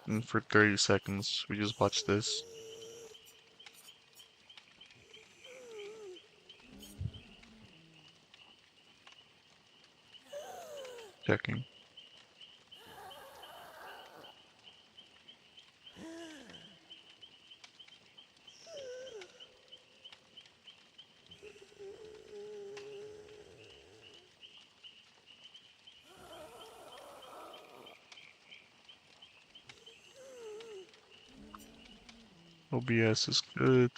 And for 30 seconds, we just watch this. Checking. OBS is good.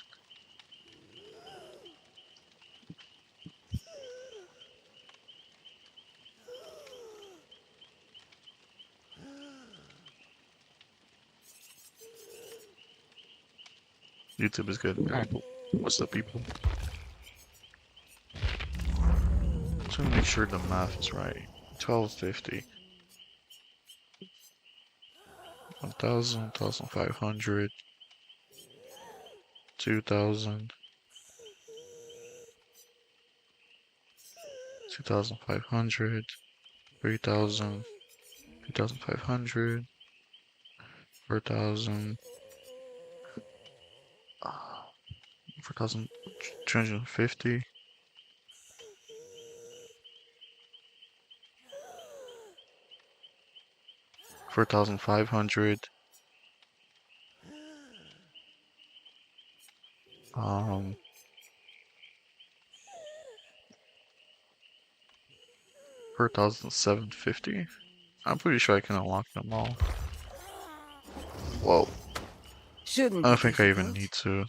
YouTube is good. Alright, what's up, people? Just want to make sure the math is right. 1250. 1000, 1500, 2000, 2500, 3000, 3500, 4000, 4250, 4500, 4750. I'm pretty sure I can unlock them all. Whoa. Shouldn't I be don't think I even difficult. need to.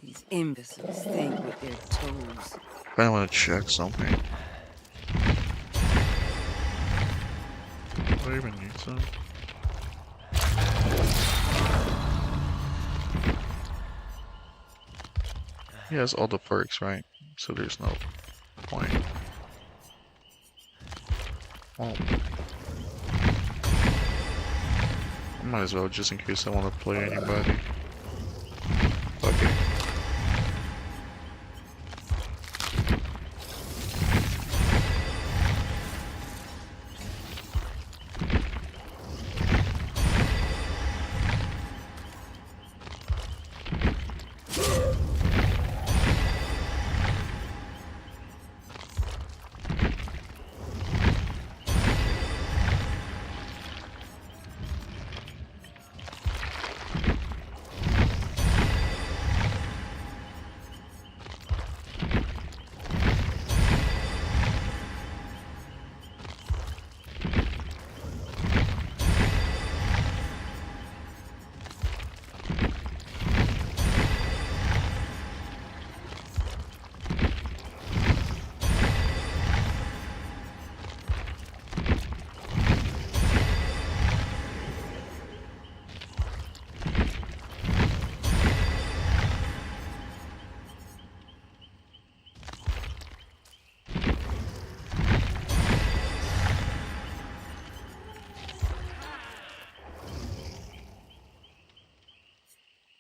These imbeciles think with their toes. I want to check something. Do I even need to? He has all the perks, right? So there's no point. Well, I might as well, just in case I want to play anybody. Okay.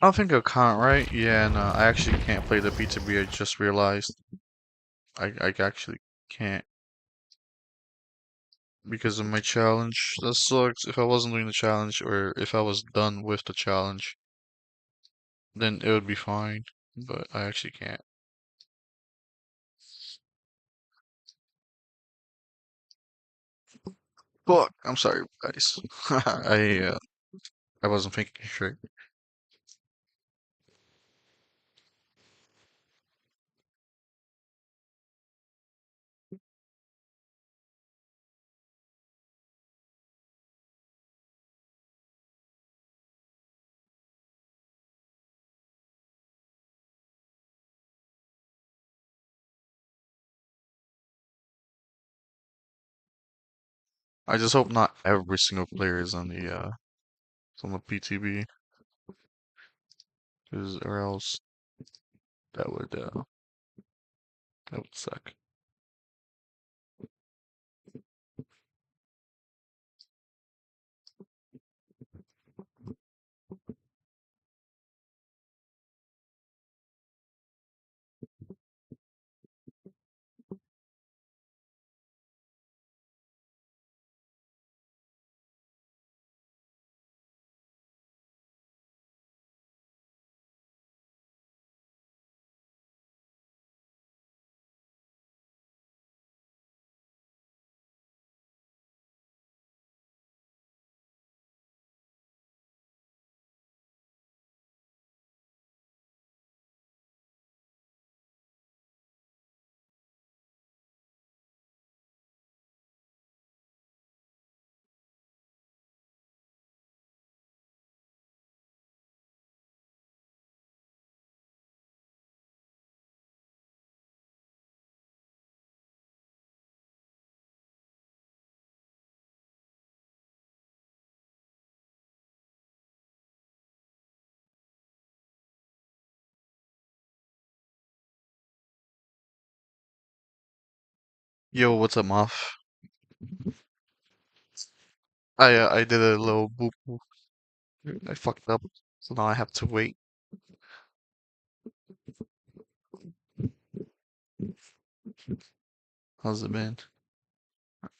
I don't think I can't, right? Yeah, no, I actually can't play the B2B, I just realized. I actually can't. Because of my challenge. That sucks. If I wasn't doing the challenge, or if I was done with the challenge, then it would be fine. But I actually can't. Fuck, I'm sorry, guys. I wasn't thinking straight. I just hope not every single player is on the PTB, because or else that would uh that would suck. Yo, what's up, Moff? I did a little boop boop. I fucked up, so now I have to wait. How's it been?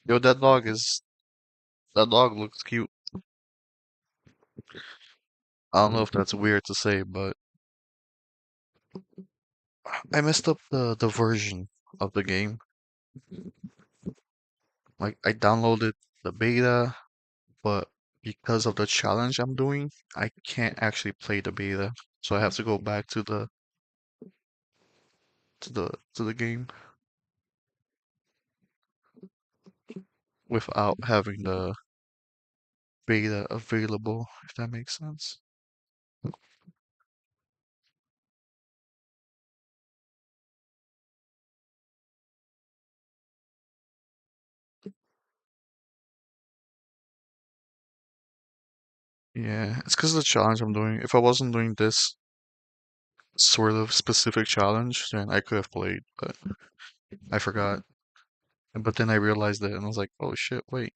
Yo, that dog looks cute. I don't know if that's weird to say, but I messed up the version of the game. Like I downloaded the beta, but because of the challenge I'm doing, I can't actually play the beta. So I have to go back to the game without having the beta available, if that makes sense. Yeah, it's because of the challenge I'm doing. If I wasn't doing this sort of specific challenge, then I could have played, but I forgot. But then I realized it and I was like, oh shit, wait.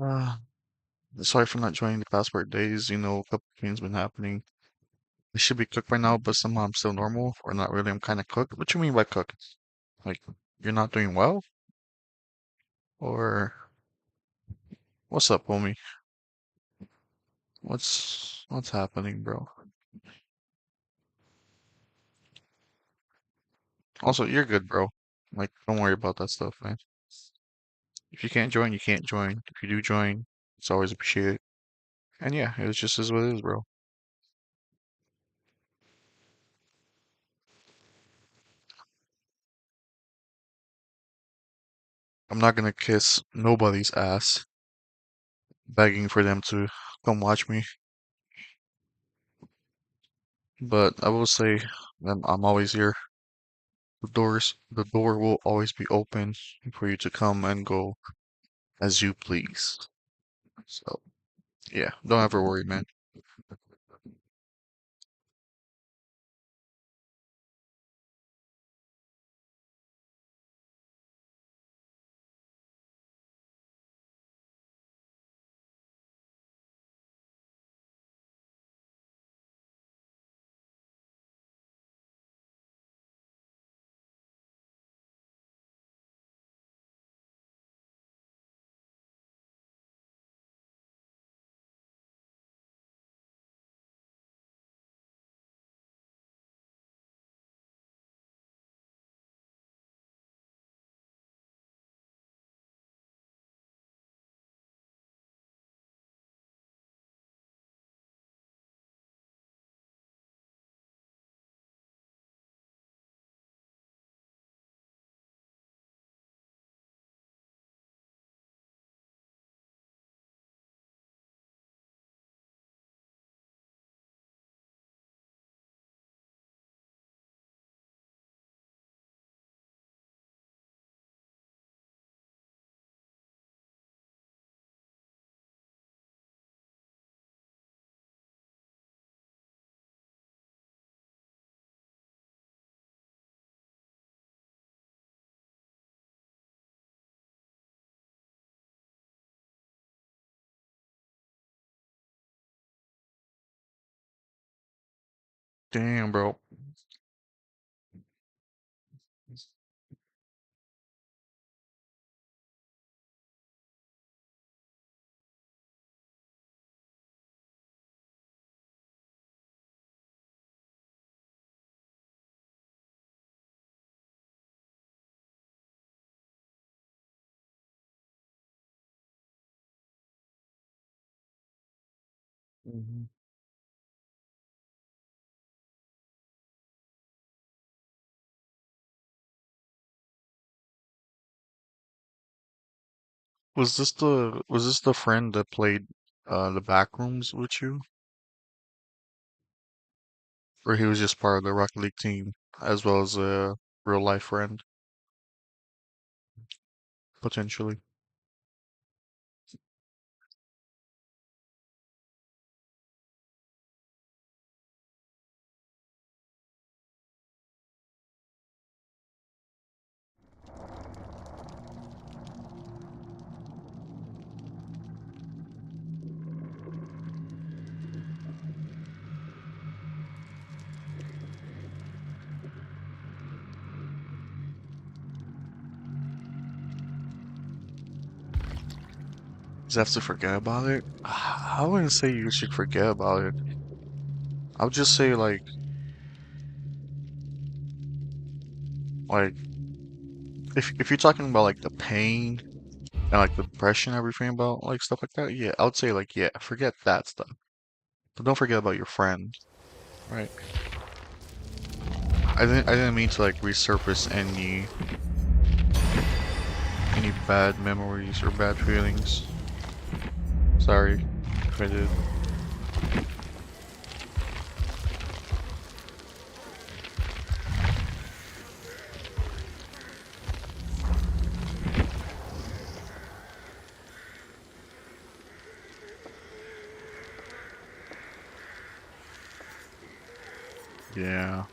Ah, sorry for not joining the passport days. A couple things been happening. I should be cooked by now, but somehow I'm still normal, or not really. I'm kind of cooked. What you mean by cooked? Like, you're not doing well? Or what's up, homie? What's happening, bro? Also, you're good, bro. Like, don't worry about that stuff, man. If you can't join, you can't join. If you do join, it's always appreciated. And yeah, it just is what it is, bro. I'm not gonna kiss nobody's ass begging for them to come watch me. But I will say I'm always here. The door will always be open for you to come and go as you please. So yeah, don't ever worry, man. Damn, bro. Mhm. Was this the friend that played the Backrooms with you? Or he was just part of the Rocket League team as well as a real life friend, potentially. Just have to forget about it? I wouldn't say you should forget about it. I would just say like if you're talking about like the pain and like the depression and everything about like stuff like that, yeah, I would say like yeah, forget that stuff. But don't forget about your friend, right? I didn't mean to like resurface any bad memories or bad feelings. Sorry if I did. Yeah.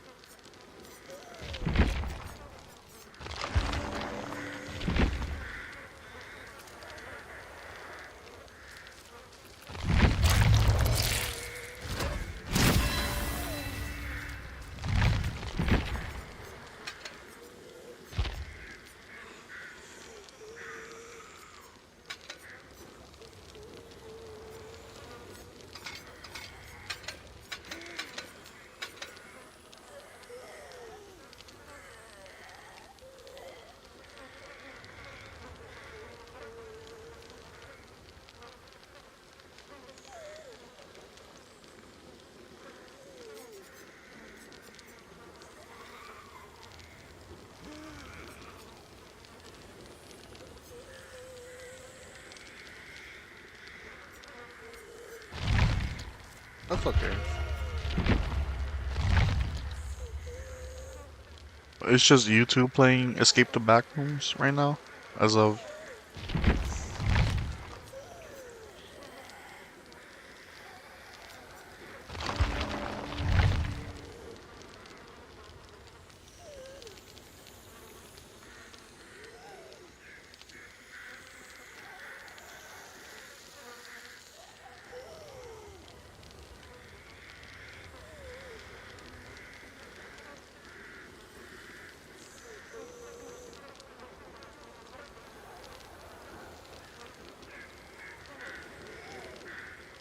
That's okay. It's just you two playing Escape the Backrooms right now, as of.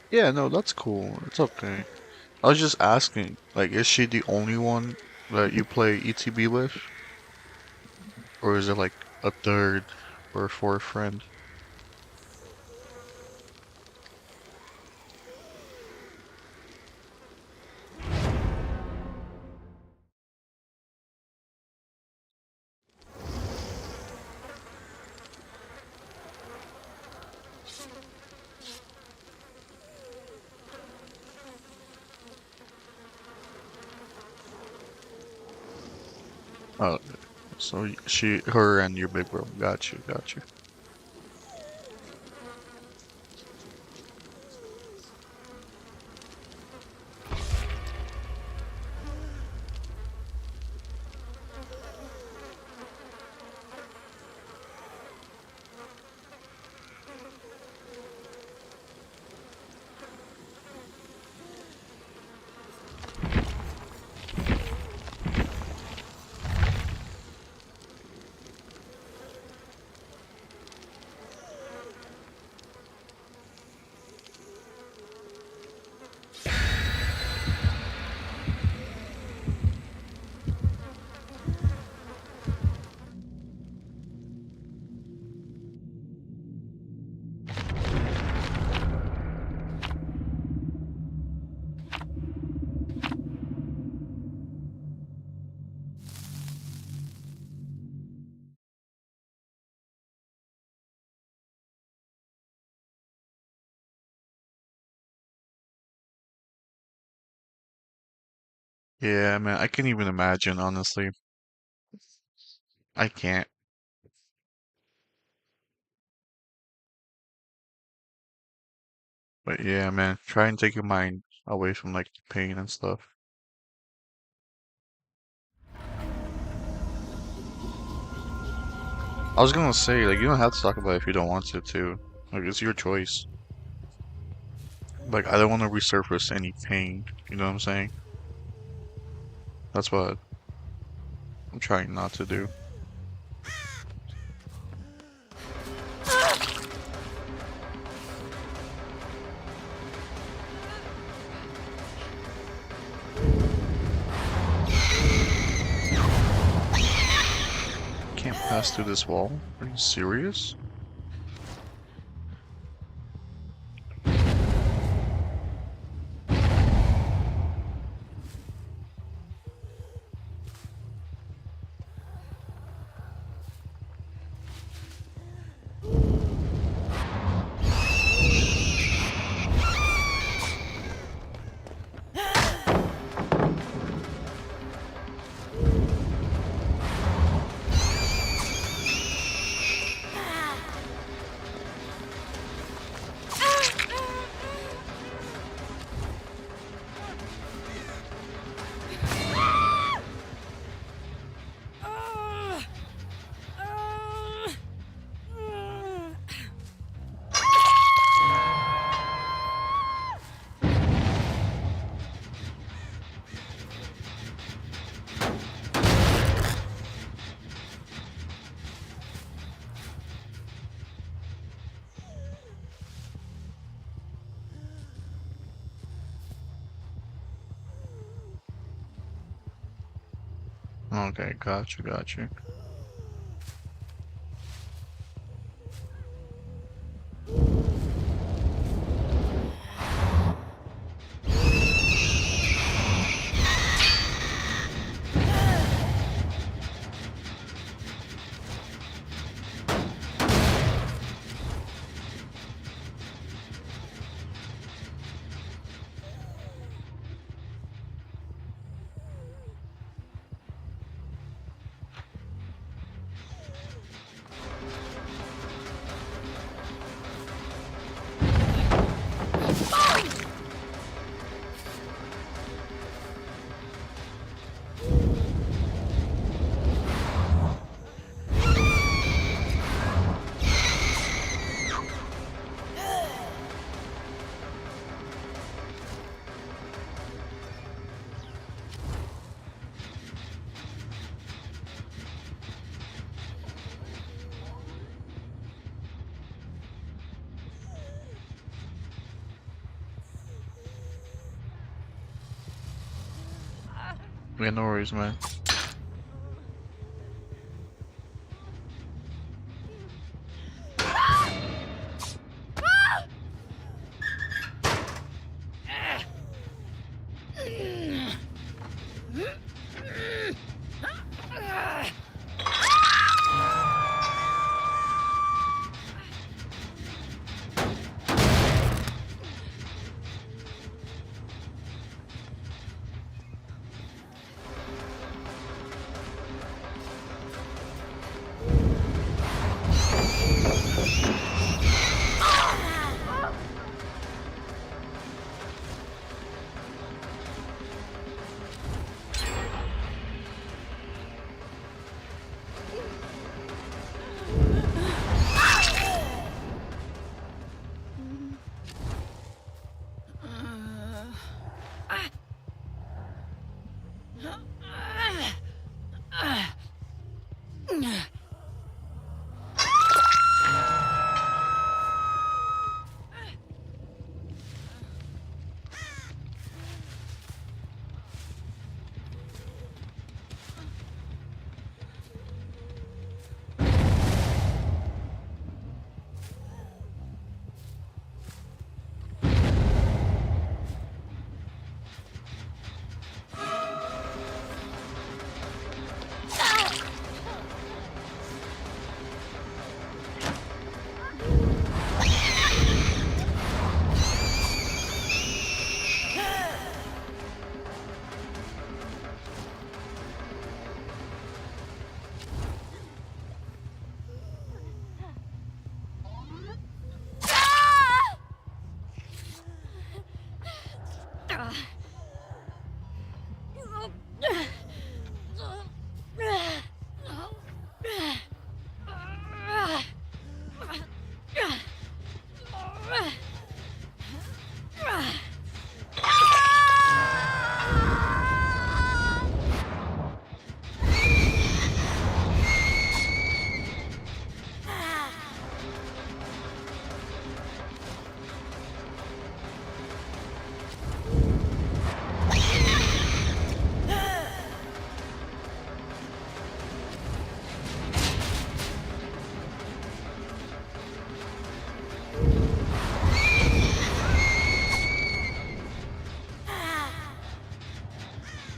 Yeah, no, that's cool. It's okay. I was just asking, like, is she the only one that you play ETB with? Or is it like a third or a fourth friend? Oh, so her and your big bro. Got you, got you. Yeah, man, I can't even imagine, honestly. I can't. But yeah, man, try and take your mind away from like the pain and stuff. I was gonna say, like, you don't have to talk about it if you don't want to, too. Like, it's your choice. Like, I don't want to resurface any pain. You know what I'm saying? That's what I'm trying not to do. Can't pass through this wall? Are you serious? Okay, got you, got you. Yeah, no worries, man.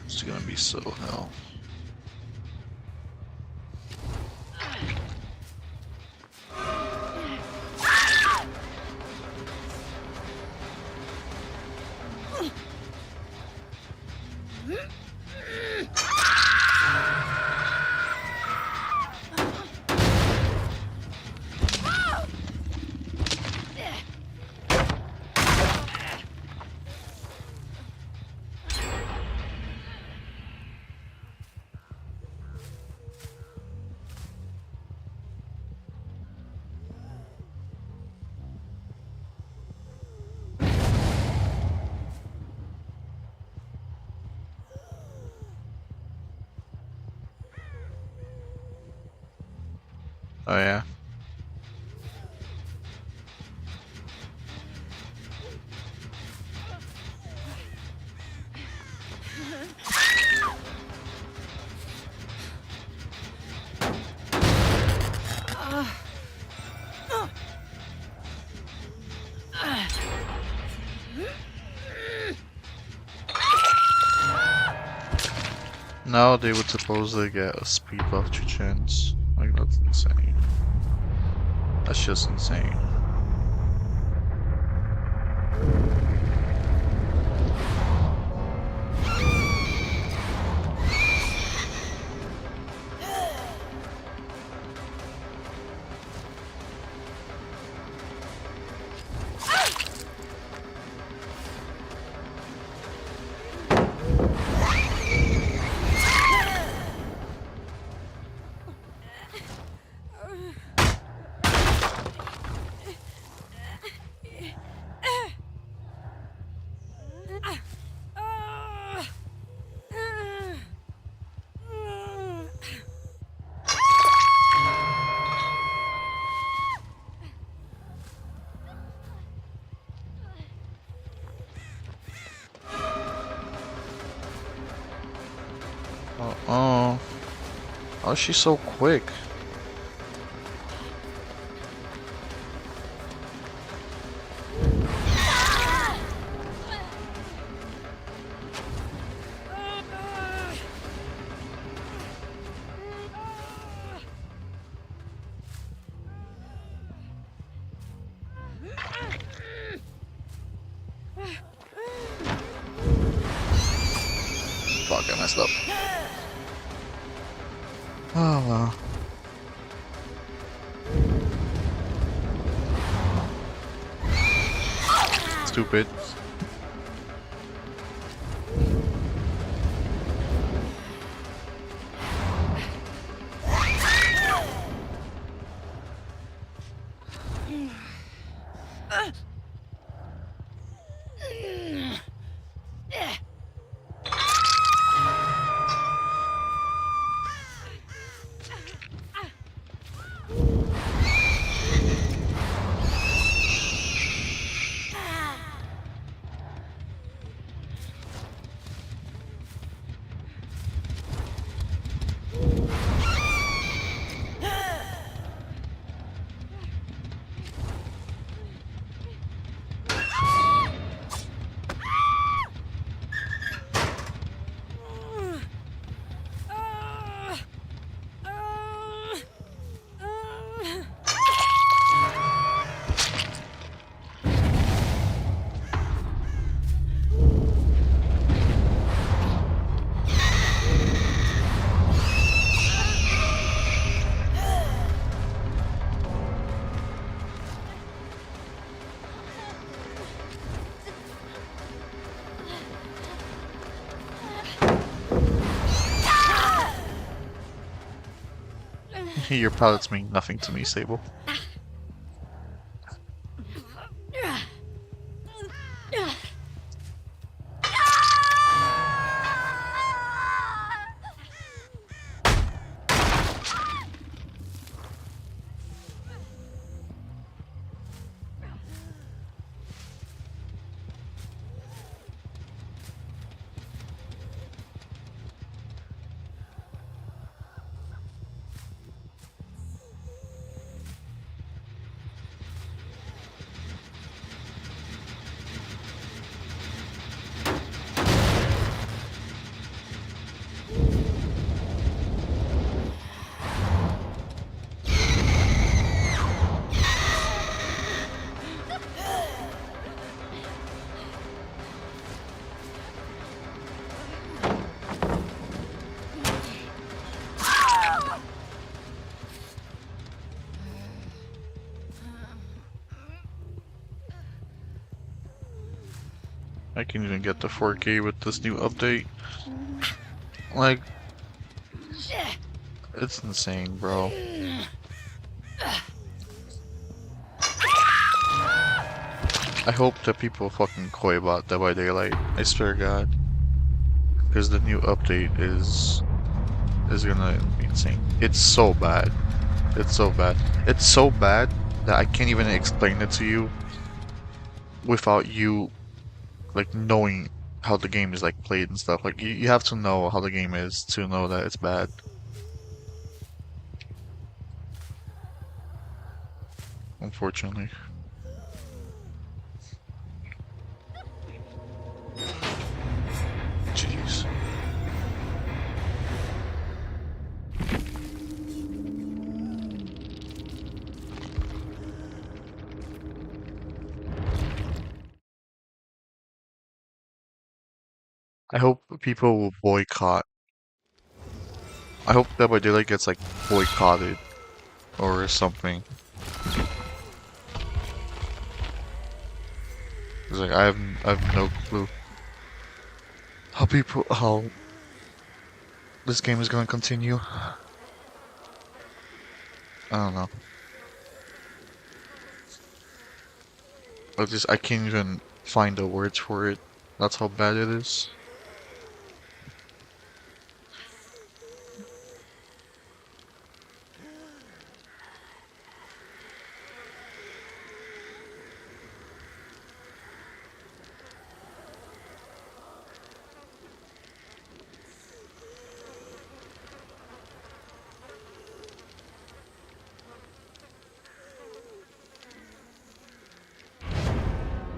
It's gonna be so hell. Oh yeah. Now they would supposedly get a speed buff to chance. Like, that's insane. That's just insane. Oh, how is she so quick? Fuck, I messed up. Oh well. Stupid. Your pellets mean nothing to me, Sable. I can even get the 4K with this new update. Like, it's insane, bro. I hope that people fucking koi about Dead by Daylight. I swear to God. Because the new update is gonna be insane. It's so bad. It's so bad. It's so bad that I can't even explain it to you without you like knowing how the game is like played and stuff. Like you have to know how the game is to know that it's bad. Unfortunately. Jeez. I hope people will boycott. I hope that by Daylight gets like boycotted or something. 'Cause like I have no clue how this game is gonna continue. I don't know. I can't even find the words for it. That's how bad it is.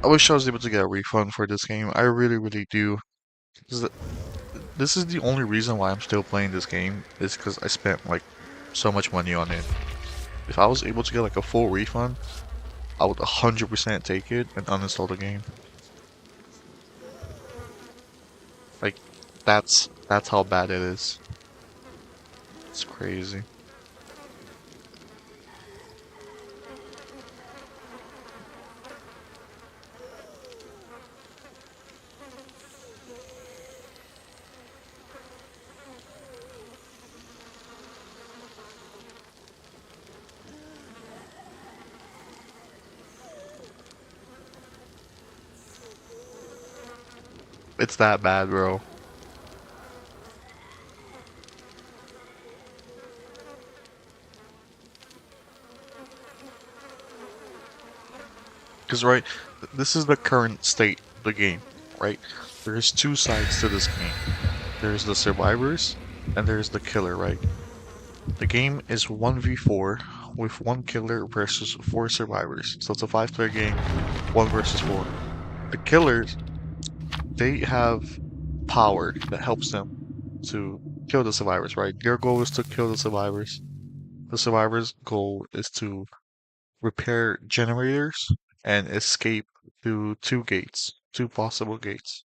I wish I was able to get a refund for this game. I really, really do. 'Cause this is the only reason why I'm still playing this game is because I spent like so much money on it. If I was able to get like a full refund, I would 100% take it and uninstall the game. Like that's how bad it is. It's crazy. It's that bad, bro. Because, right, this is the current state of the game, right? There's two sides to this game. There's the survivors, and there's the killer, right? The game is 1v4 with one killer versus four survivors. So it's a 5-player game, 1 versus 4. The killers, they have power that helps them to kill the survivors, right? Their goal is to kill the survivors. The survivors' goal is to repair generators and escape through two possible gates,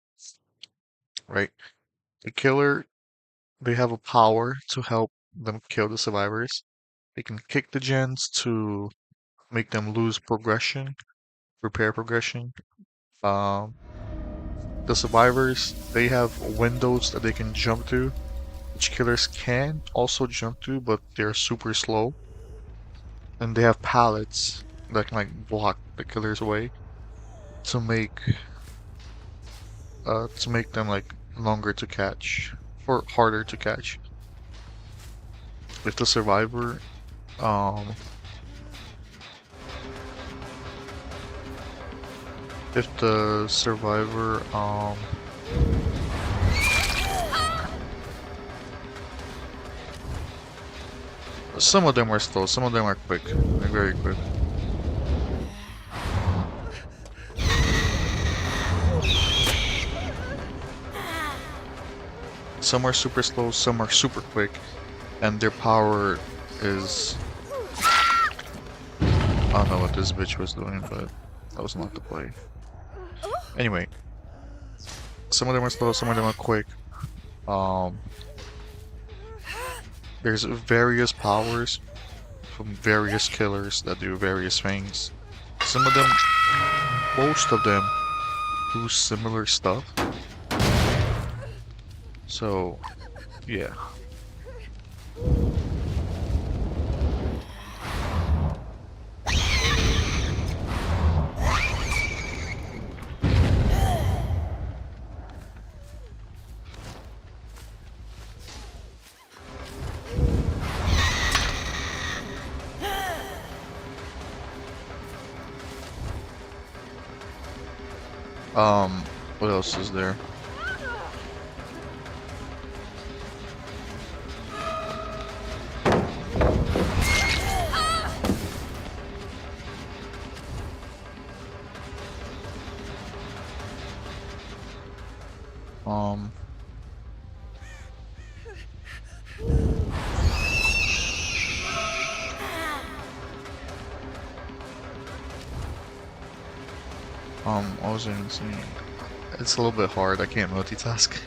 right? The killer, they have a power to help them kill the survivors. They can kick the gens to make them lose progression, repair progression. Um, the survivors, they have windows that they can jump to which killers can also jump to, but they're super slow. And they have pallets that can like block the killer's way to make them like longer to catch or harder to catch. If the survivor um if the survivor some of them are slow, some of them are quick, like very quick. Some are super slow, some are super quick, and their power is... I don't know what this bitch was doing, but that was not the play. Anyway, some of them are slow, some of them are quick. There's various powers from various killers that do various things. Some of them, most of them, do similar stuff. So, yeah. What else is there? I was even saying, it's a little bit hard, I can't multitask.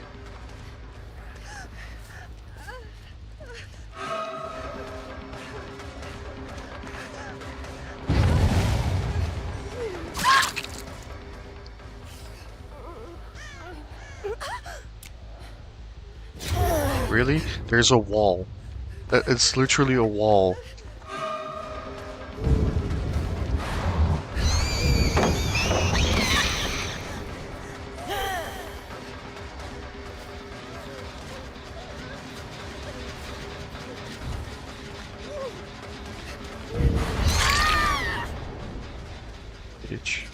Really? There's a wall. It's literally a wall. Bitch.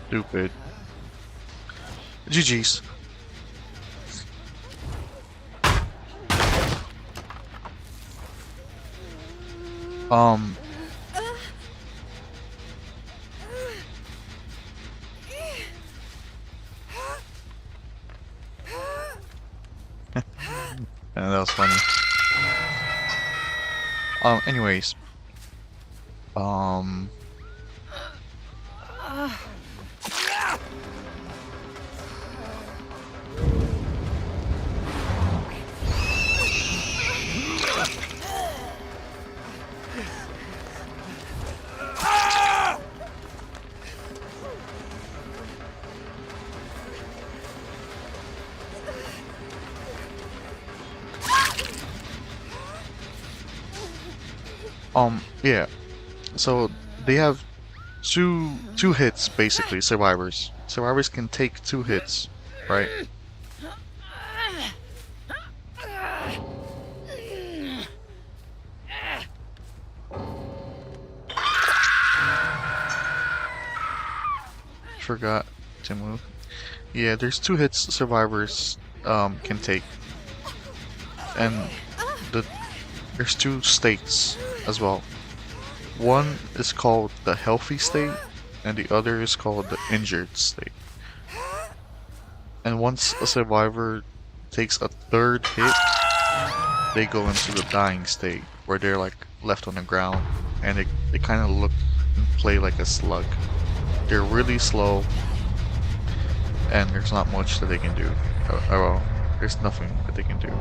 Stupid. GG's. Yeah, that was funny. Anyways. Yeah. So they have two hits basically. Survivors can take 2 hits, right? Forgot to move. Yeah, there's 2 hits survivors can take, and the there's 2 states as well. One is called the healthy state, and the other is called the injured state. And once a survivor takes a 3rd hit, they go into the dying state, where they're like left on the ground, and they kind of look and play like a slug. They're really slow, and there's not much that they can do. Well, there's nothing that they can do.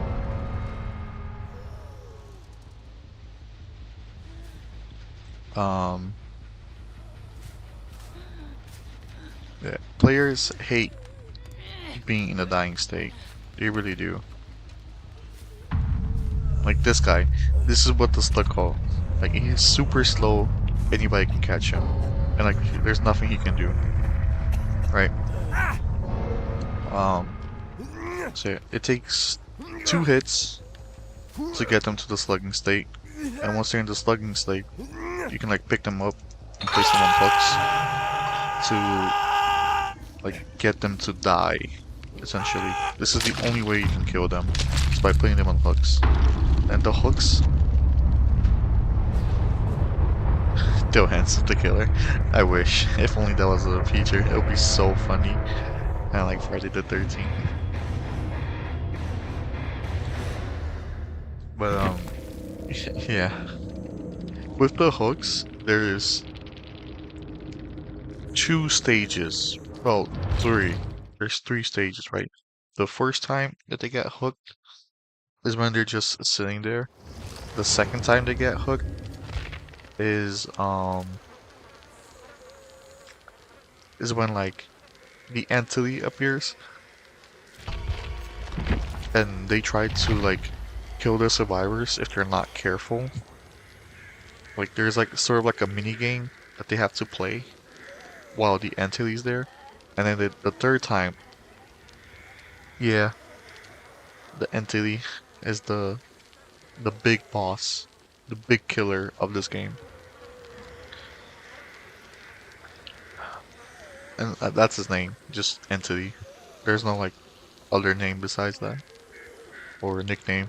Um, yeah, players hate being in a dying state. They really do. Like this guy. This is what the slug call. Like he's super slow, anybody can catch him. And like there's nothing he can do. Right? So it takes 2 hits to get them to the slugging state. And once they're in the slugging state, you can like pick them up and place them on hooks to like get them to die. Essentially, this is the only way you can kill them, is by putting them on hooks. And the hooks, Joe Hansen the killer. I wish. If only that was a feature. It would be so funny. Kind of like Friday the 13th. But yeah. With the hooks, there's 2 stages. Well, 3. There's 3 stages, right? The first time that they get hooked is when they're just sitting there. The second time they get hooked is when like the entity appears and they try to like kill the survivors if they're not careful. Like there's like sort of like a mini game that they have to play while the entity's there. And then the 3rd time, yeah, the entity is the big boss, the big killer of this game. And that's his name, just entity. There's no like other name besides that, or nickname.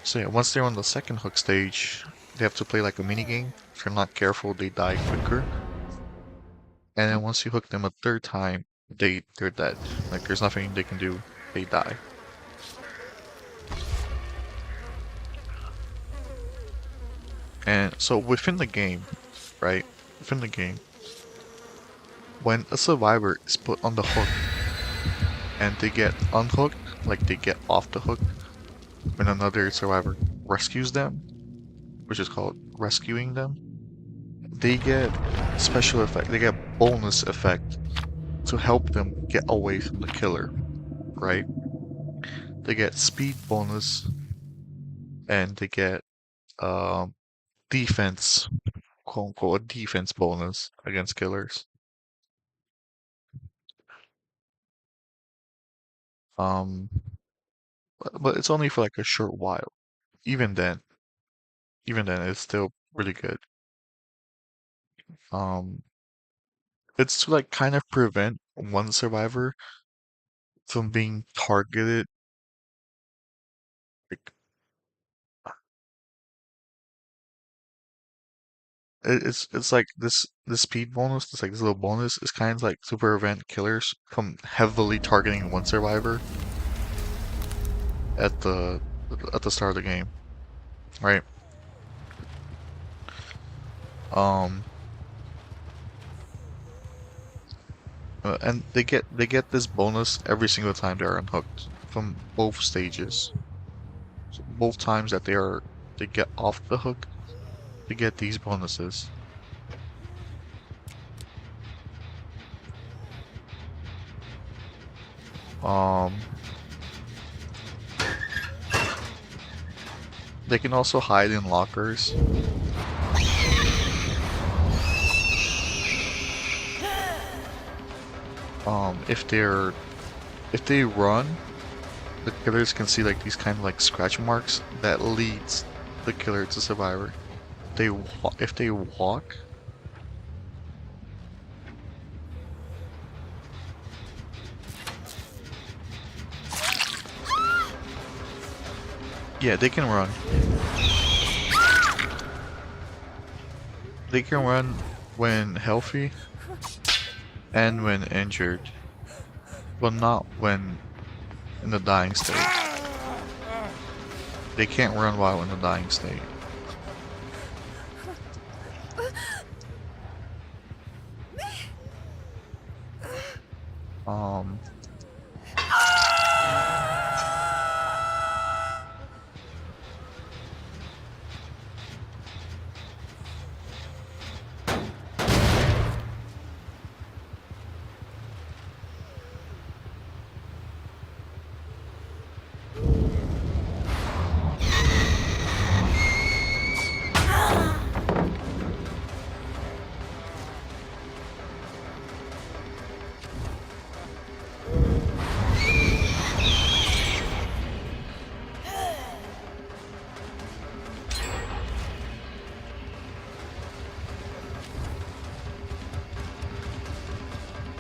So yeah, once they're on the second hook stage, they have to play like a mini game. If you're not careful, they die quicker. And then once you hook them a 3rd time, they're dead. Like there's nothing they can do. They die. And so within the game, right? Within the game, when a survivor is put on the hook and they get unhooked, like they get off the hook, when another survivor rescues them, which is called rescuing them, they get special effect, they get bonus effect to help them get away from the killer, right? They get speed bonus and they get defense, quote unquote, a defense bonus against killers. Um, but it's only for like a short while. Even then, it's still really good. Um, it's to like kind of prevent one survivor from being targeted. Like it's like this speed bonus, this like this little bonus is kind of like to prevent killers from heavily targeting one survivor at the start of the game, right? Um, and they get this bonus every single time they are unhooked from both stages. So both times that they get off the hook, they get these bonuses. They can also hide in lockers. If they run, the killers can see like these kind of like scratch marks that leads the killer to survivor. If they walk, yeah, they can run. They can run when healthy and when injured, but not when in the dying state. They can't run while in the dying state. Um,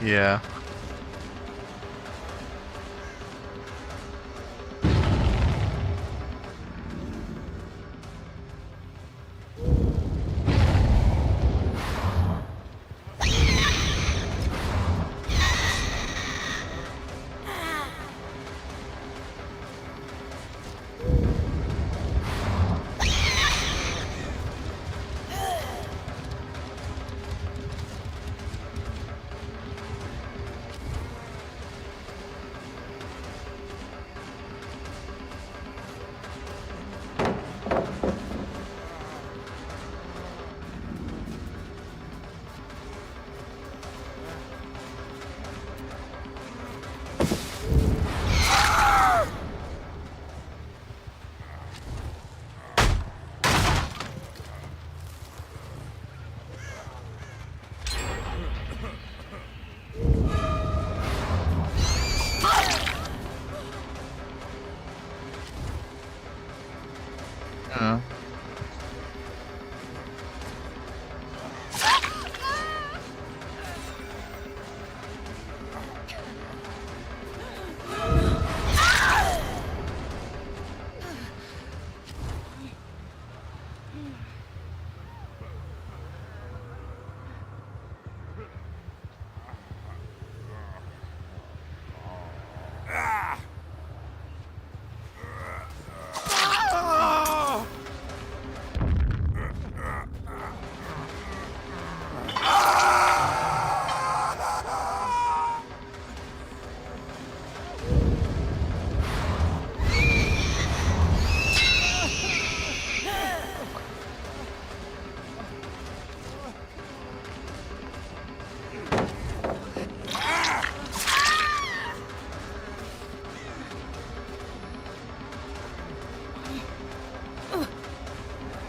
yeah. Yeah.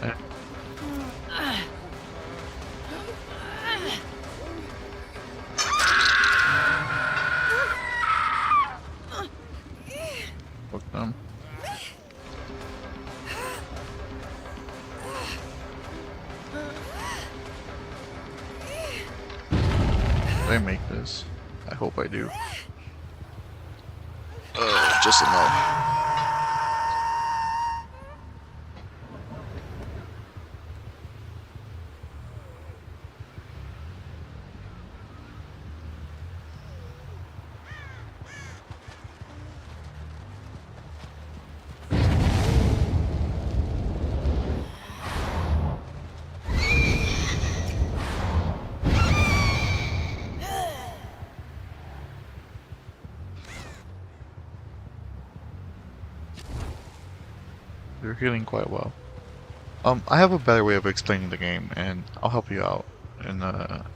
Eh, fuck them. Did I make this? I hope I do. Just enough. You're healing quite well. I have a better way of explaining the game, and I'll help you out in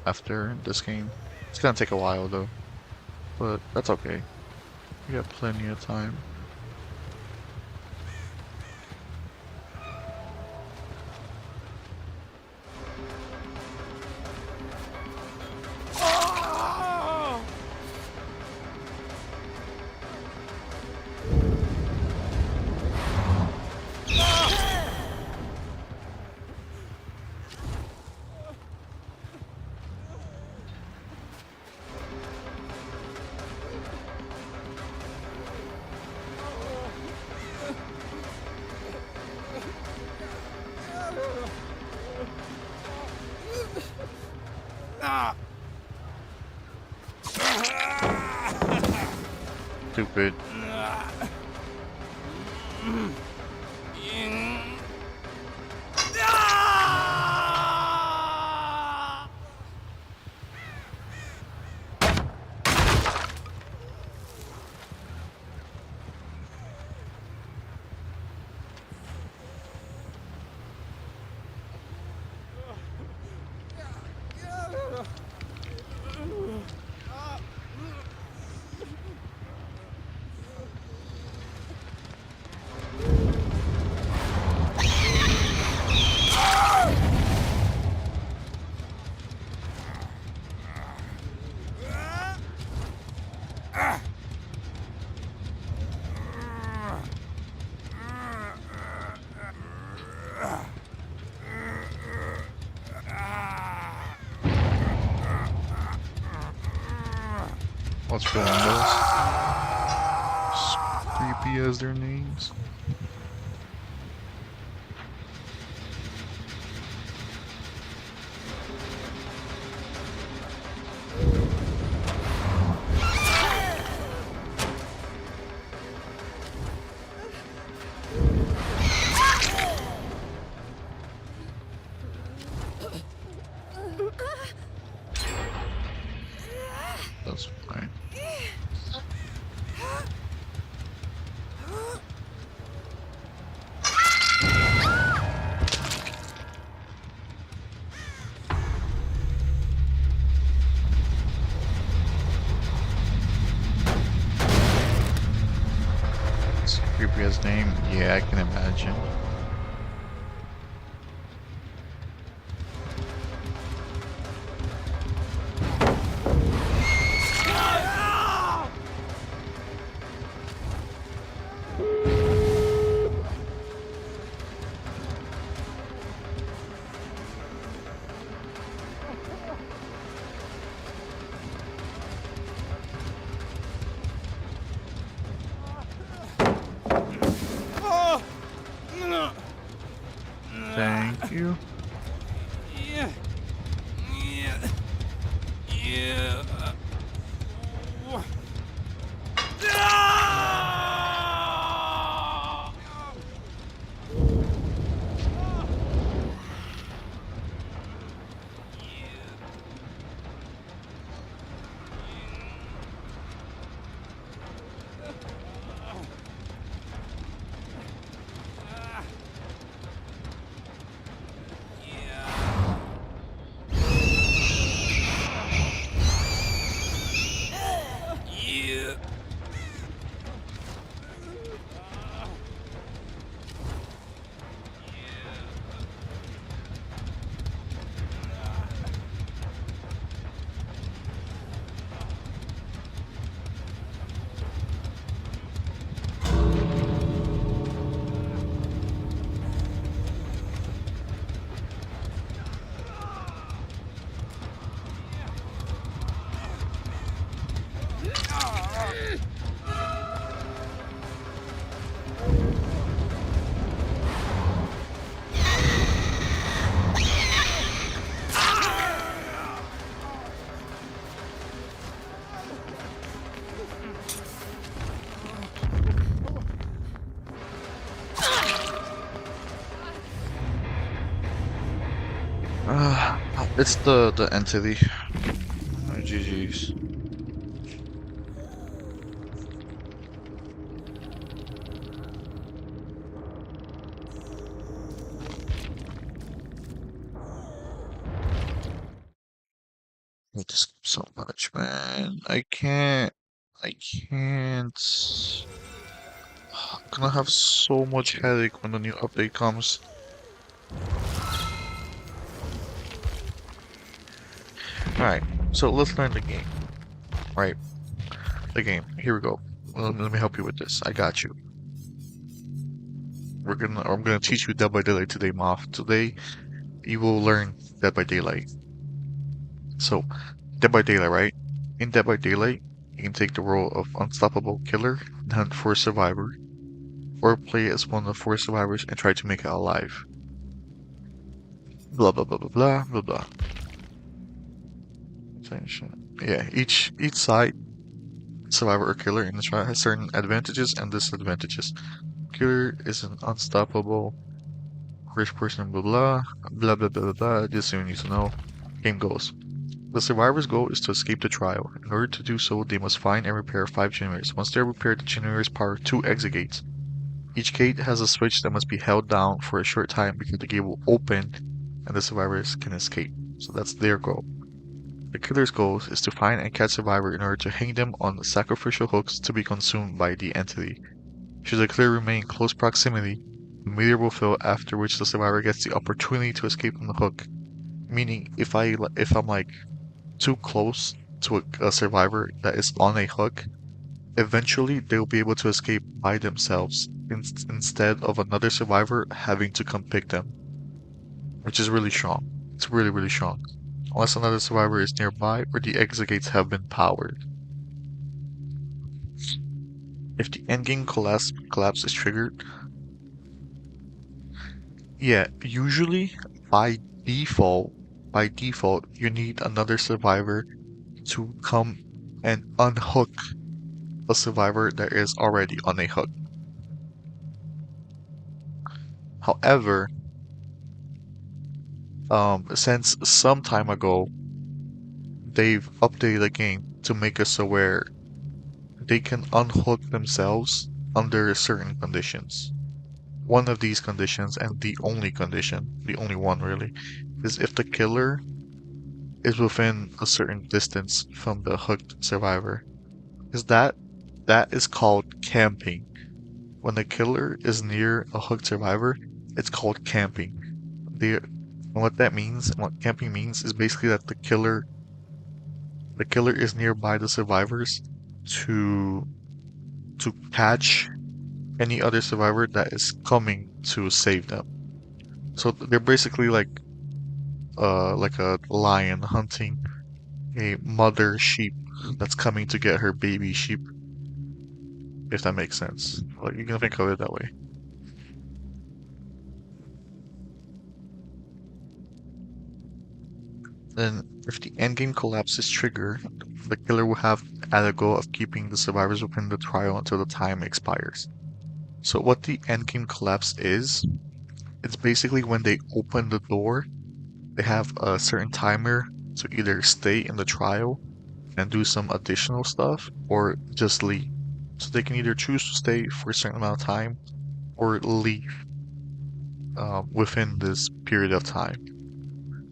after this game. It's gonna take a while though, but that's okay. We got plenty of time. stupid. What's Fernando's? Creepy as their names. That's fine. It's creepy as name. Yeah, I can imagine. Thank you. It's the entity. GG's. I hate this game so much, man. I can't. I'm gonna have so much headache when the new update comes. Alright, so let's learn the game. Right, the game. Here we go. Let me help you with this. I got you. I'm gonna teach you Dead by Daylight today, Moth. Today, you will learn Dead by Daylight. So, Dead by Daylight, right? In Dead by Daylight, you can take the role of unstoppable killer and hunt for a survivor, or play as one of the 4 survivors and try to make it alive. Blah blah blah blah blah blah blah. Yeah, each side survivor or killer in the trial has certain advantages and disadvantages. Killer is an unstoppable first person, blah blah blah blah blah blah blah. Just so you need to know. Game goes. The survivor's goal is to escape the trial. In order to do so, they must find and repair 5 generators. Once they are repaired, the generators power 2 exit gates. Each gate has a switch that must be held down for a short time because the gate will open and the survivors can escape. So that's their goal. The killer's goal is to find and catch survivor in order to hang them on sacrificial hooks to be consumed by the entity. Should the killer remain in close proximity, the meter will fill, after which the survivor gets the opportunity to escape from the hook. Meaning, if I'm like too close to a survivor that is on a hook, eventually they'll be able to escape by themselves instead of another survivor having to come pick them, which is really strong. It's really, really strong. Unless another survivor is nearby or the exit gates have been powered. If the endgame collapse is triggered, yeah, usually by default, you need another survivor to come and unhook a survivor that is already on a hook. However, since some time ago, they've updated the game to make us aware they can unhook themselves under certain conditions. One of these conditions, and the only condition, the only one really, is if the killer is within a certain distance from the hooked survivor. Is that is called camping. When the killer is near a hooked survivor, it's called camping. And what that means, and what camping means, is basically that the killer is nearby the survivors to catch any other survivor that is coming to save them. So they're basically like a lion hunting a mother sheep that's coming to get her baby sheep, if that makes sense. Like, you can think of it that way. Then, if the endgame collapse is triggered, the killer will have at a goal of keeping the survivors within the trial until the time expires. So what the endgame collapse is, it's basically when they open the door, they have a certain timer to either stay in the trial and do some additional stuff or just leave. So they can either choose to stay for a certain amount of time or leave within this period of time,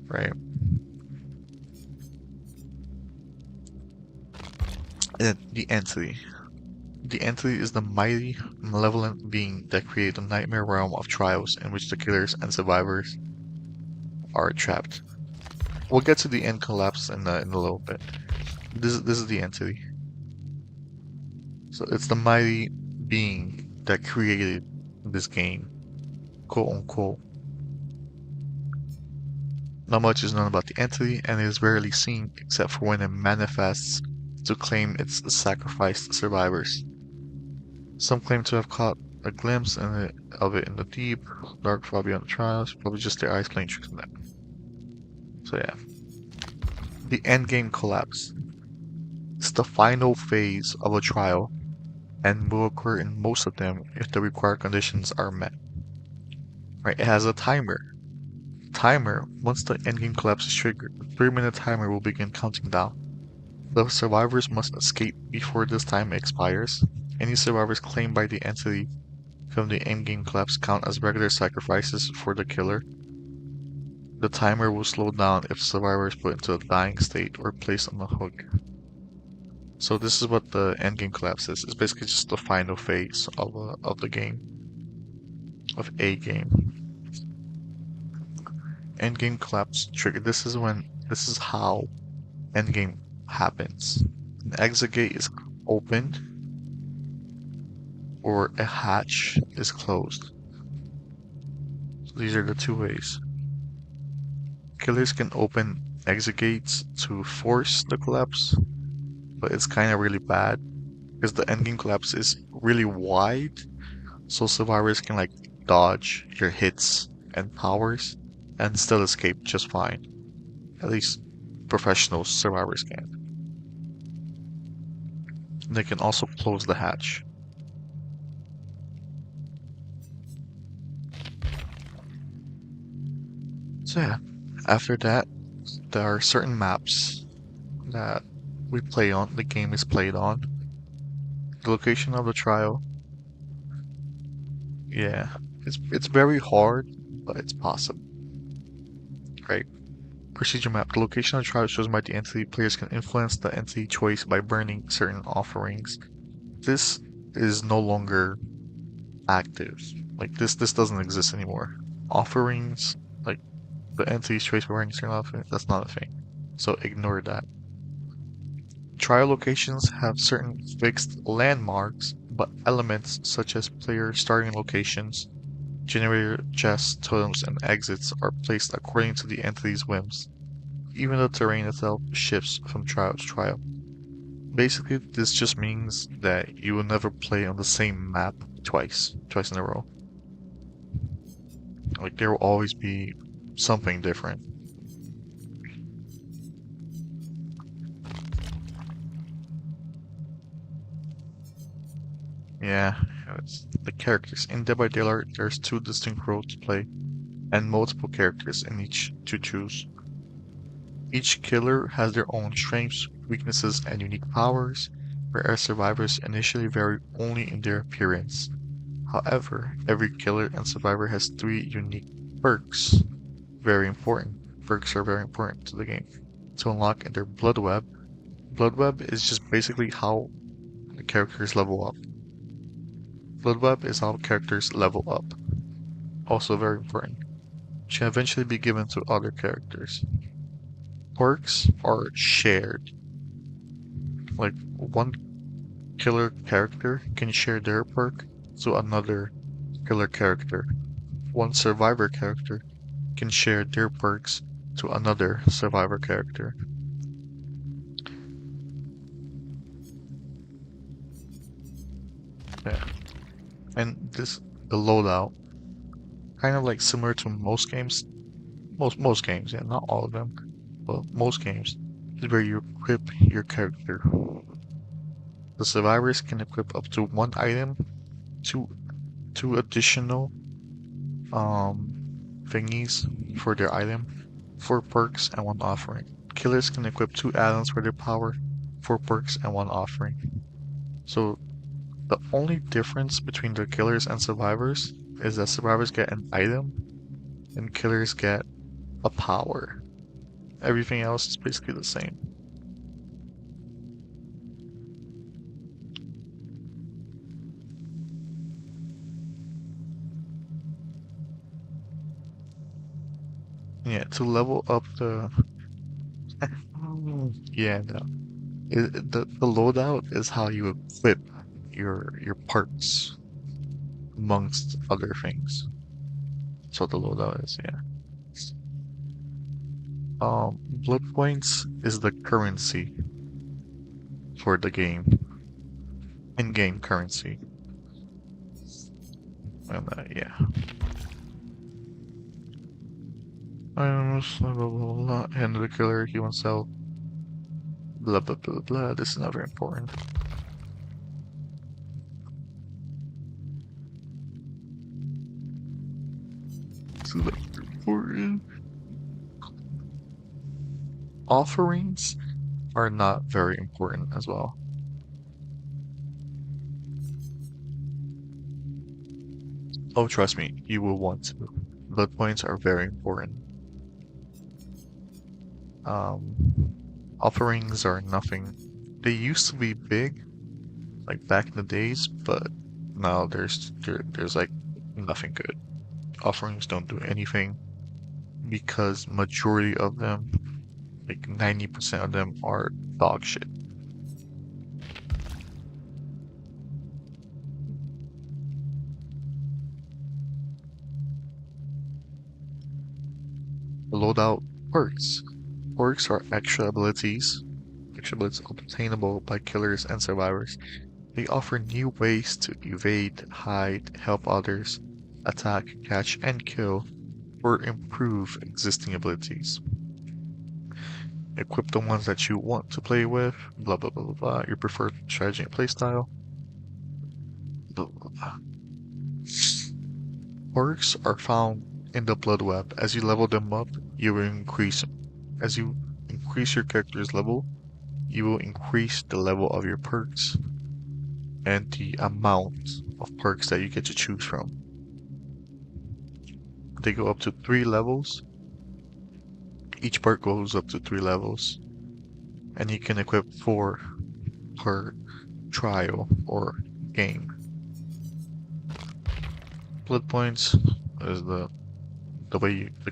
right? And the entity. The entity is the mighty, malevolent being that created a nightmare realm of trials in which the killers and survivors are trapped. We'll get to the end collapse in a little bit. This is the entity. So it's the mighty being that created this game, quote unquote. Not much is known about the entity, and it is rarely seen except for when it manifests to claim its sacrificed survivors. Some claim to have caught a glimpse of it in the deep, dark far beyond the trials, probably just their eyes playing tricks on them. So yeah. The endgame collapse. It's the final phase of a trial and will occur in most of them if the required conditions are met. Right, it has a timer. Once the endgame collapse is triggered, the 3-minute timer will begin counting down. The survivors must escape before this time expires. Any survivors claimed by the entity from the endgame collapse count as regular sacrifices for the killer. The timer will slow down if the survivor is put into a dying state or placed on the hook. So this is what the endgame collapse is. It's basically just the final phase of the game, of a game. Endgame collapse trigger. This is how endgame happens. An exit gate is opened or a hatch is closed. So these are the two ways. Killers can open exit gates to force the collapse, but it's kind of really bad because the endgame collapse is really wide, so survivors can like dodge your hits and powers and still escape just fine. At least professional survivors can. They can also close the hatch. So yeah, after that, there are certain maps that we play on, the game is played on. The location of the trial, yeah, it's very hard, but it's possible, right? Procedure map. The location of the trial chosen by the entity. Players can influence the entity choice by burning certain offerings. This is no longer active. Like this doesn't exist anymore. Offerings, like the entity's choice by burning certain offerings, that's not a thing. So ignore that. Trial locations have certain fixed landmarks, but elements such as player starting locations, generator chests, totems, and exits are placed according to the entity's whims. Even the terrain itself shifts from trial to trial. Basically, this just means that you will never play on the same map twice in a row. Like there will always be something different. Yeah, the characters. In Dead by Daylight, there's two distinct roles to play, and multiple characters in each to choose. Each killer has their own strengths, weaknesses, and unique powers, whereas survivors initially vary only in their appearance. However, every killer and survivor has three unique perks. Very important. Perks are very important to the game. To unlock their Blood Web. Blood Web is just basically how the characters level up. Blood Web is how characters level up. Also very important. Which can eventually be given to other characters. Perks are shared. Like one killer character can share their perk to another killer character. One survivor character can share their perks to another survivor character. Yeah. And the loadout, kind of like similar to most games, most games, yeah, not all of them, but most games, is where you equip your character. The survivors can equip up to one item, two two additional thingies for their item, 4 perks and 1 offering. Killers can equip 2 add-ons for their power, 4 perks and 1 offering. So the only difference between the killers and survivors is that survivors get an item and killers get a power. Everything else is basically the same. Yeah, to level up the yeah, no. The loadout is how you equip your parts amongst other things. So the loadout is, yeah. Blood points is the currency for the game. In-game currency. And yeah. Blah, blah, blah, blah. Hand of the killer, human cell. Blah blah blah blah. This is not very important. This is not very important. Offerings are not very important as well. Oh, trust me, you will want to. Blood points are very important. Um, Offerings are nothing. They used to be big, like back in the days, but now there's like nothing good. Offerings don't do anything because majority of them, like 90% of them, are dog shit. Loadout perks. Perks are extra abilities obtainable by killers and survivors. They offer new ways to evade, hide, help others, attack, catch, and kill, or improve existing abilities. equip the ones that you want to play with, blah blah blah blah blah, your preferred strategy and playstyle, blah blah blah. Perks are found in the Blood Web. As you level them up, you will increase as you increase your character's level, you will increase the level of your perks and the amount of perks that you get to choose from. They go up to 3 levels. Each perk goes up to 3 levels, and you can equip 4 per trial or game. Blood points is the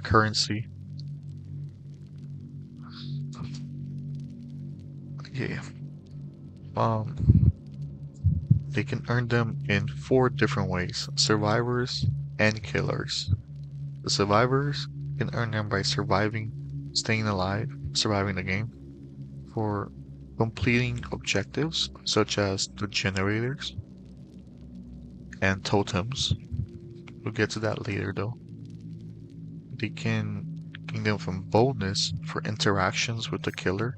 currency. Yeah. They can earn them in 4 different ways: survivors and killers. The survivors can earn them by surviving, staying alive, surviving the game, for completing objectives such as the generators and totems. We'll get to that later though. They can gain them from boldness for interactions with the killer,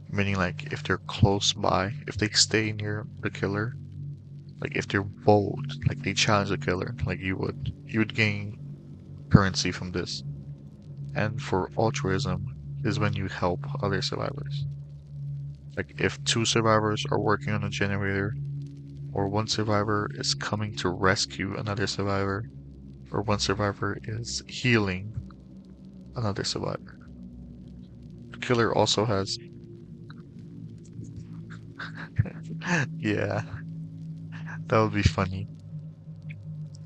meaning like if they're close by, if they stay near the killer, like if they're bold, like they challenge the killer, like you would gain currency from this. And for altruism is when you help other survivors. Like if 2 survivors are working on a generator, or 1 survivor is coming to rescue another survivor, or 1 survivor is healing another survivor. The killer also has yeah, that would be funny.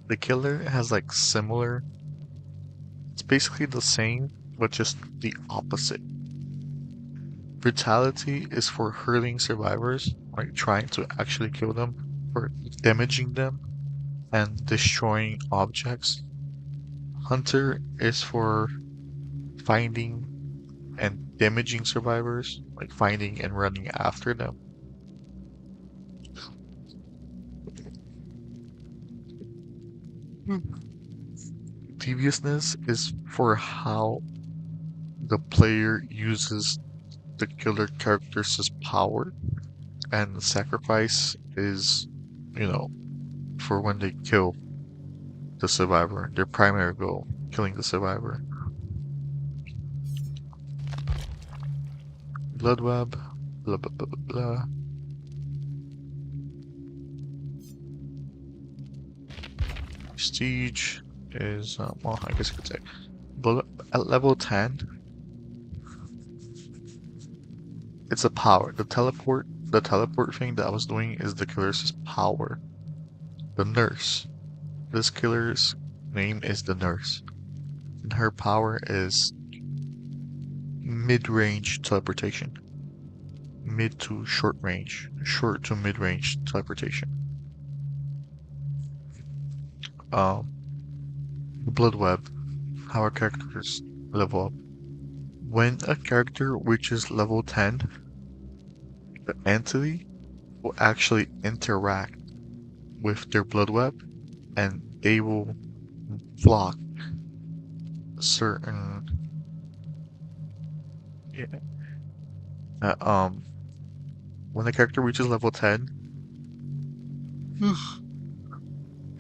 The killer has like similar, it's basically the same, but just the opposite. Brutality is for hurting survivors, like trying to actually kill them, or damaging them and destroying objects. Hunter is for finding and damaging survivors, like finding and running after them. Deviousness is for how the player uses the killer character's power, and sacrifice is, you know, for when they kill the survivor, their primary goal, killing the survivor. Bloodweb, blah blah blah blah blah. Prestige is, well, I guess you could say, at level 10, it's a power. The teleport thing that I was doing is the killer's power. The nurse. This killer's name is the nurse. And her power is mid-range teleportation. Mid to short range. Short to mid-range teleportation. Blood Web. How our characters level up. When a character reaches level 10, the entity will actually interact with their Blood Web, and they will block certain, yeah, when the character reaches level 10,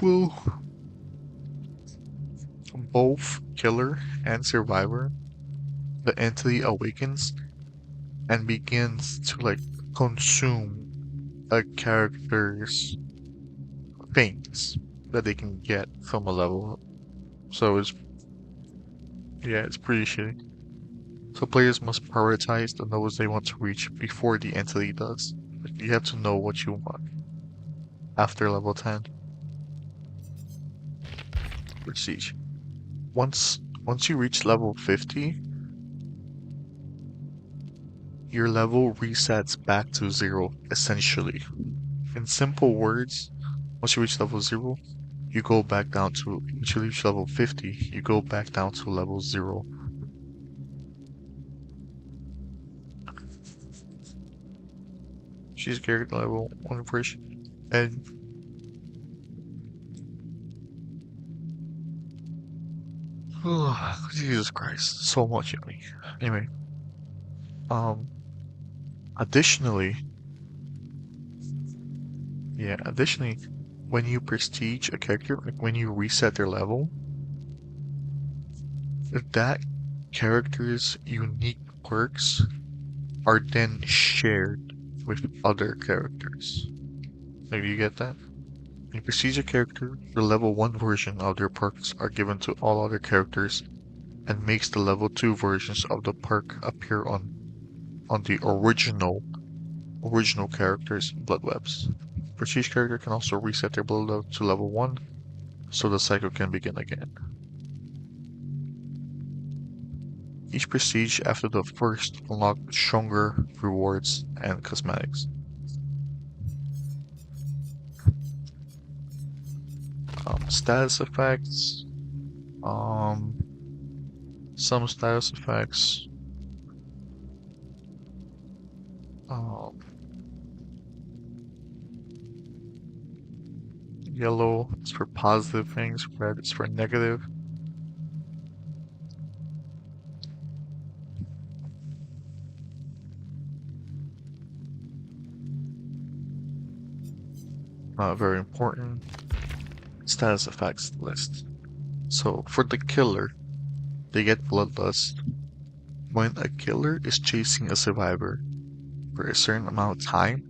will both killer and survivor, the entity awakens and begins to like consume a character's things that they can get from a level up. So it's pretty shitty. So players must prioritize the levels they want to reach before the entity does. Like, you have to know what you want after level 10. Prestige. Once you reach level 50, your level resets back to 0, essentially. In simple words, once you reach level 0, you go back down to, once you reach level 50, you go back down to level 0. She's geared level 1 version, and oh, Jesus Christ, so much yummy. Anyway, Um, additionally, additionally, when you prestige a character, like when you reset their level, that character's unique perks are then shared with other characters. Like, do you get that? When you prestige a character, the level 1 version of their perks are given to all other characters and makes the level 2 versions of the perk appear on the original character's blood webs. Prestige character can also reset their blood level to level 1, so the cycle can begin again. Each prestige after the first unlock stronger rewards and cosmetics. Status effects. Um, some status effects. Um, yellow is for positive things, red is for negative. Very important. Status effects list. So for the killer, they get bloodlust. When a killer is chasing a survivor for a certain amount of time,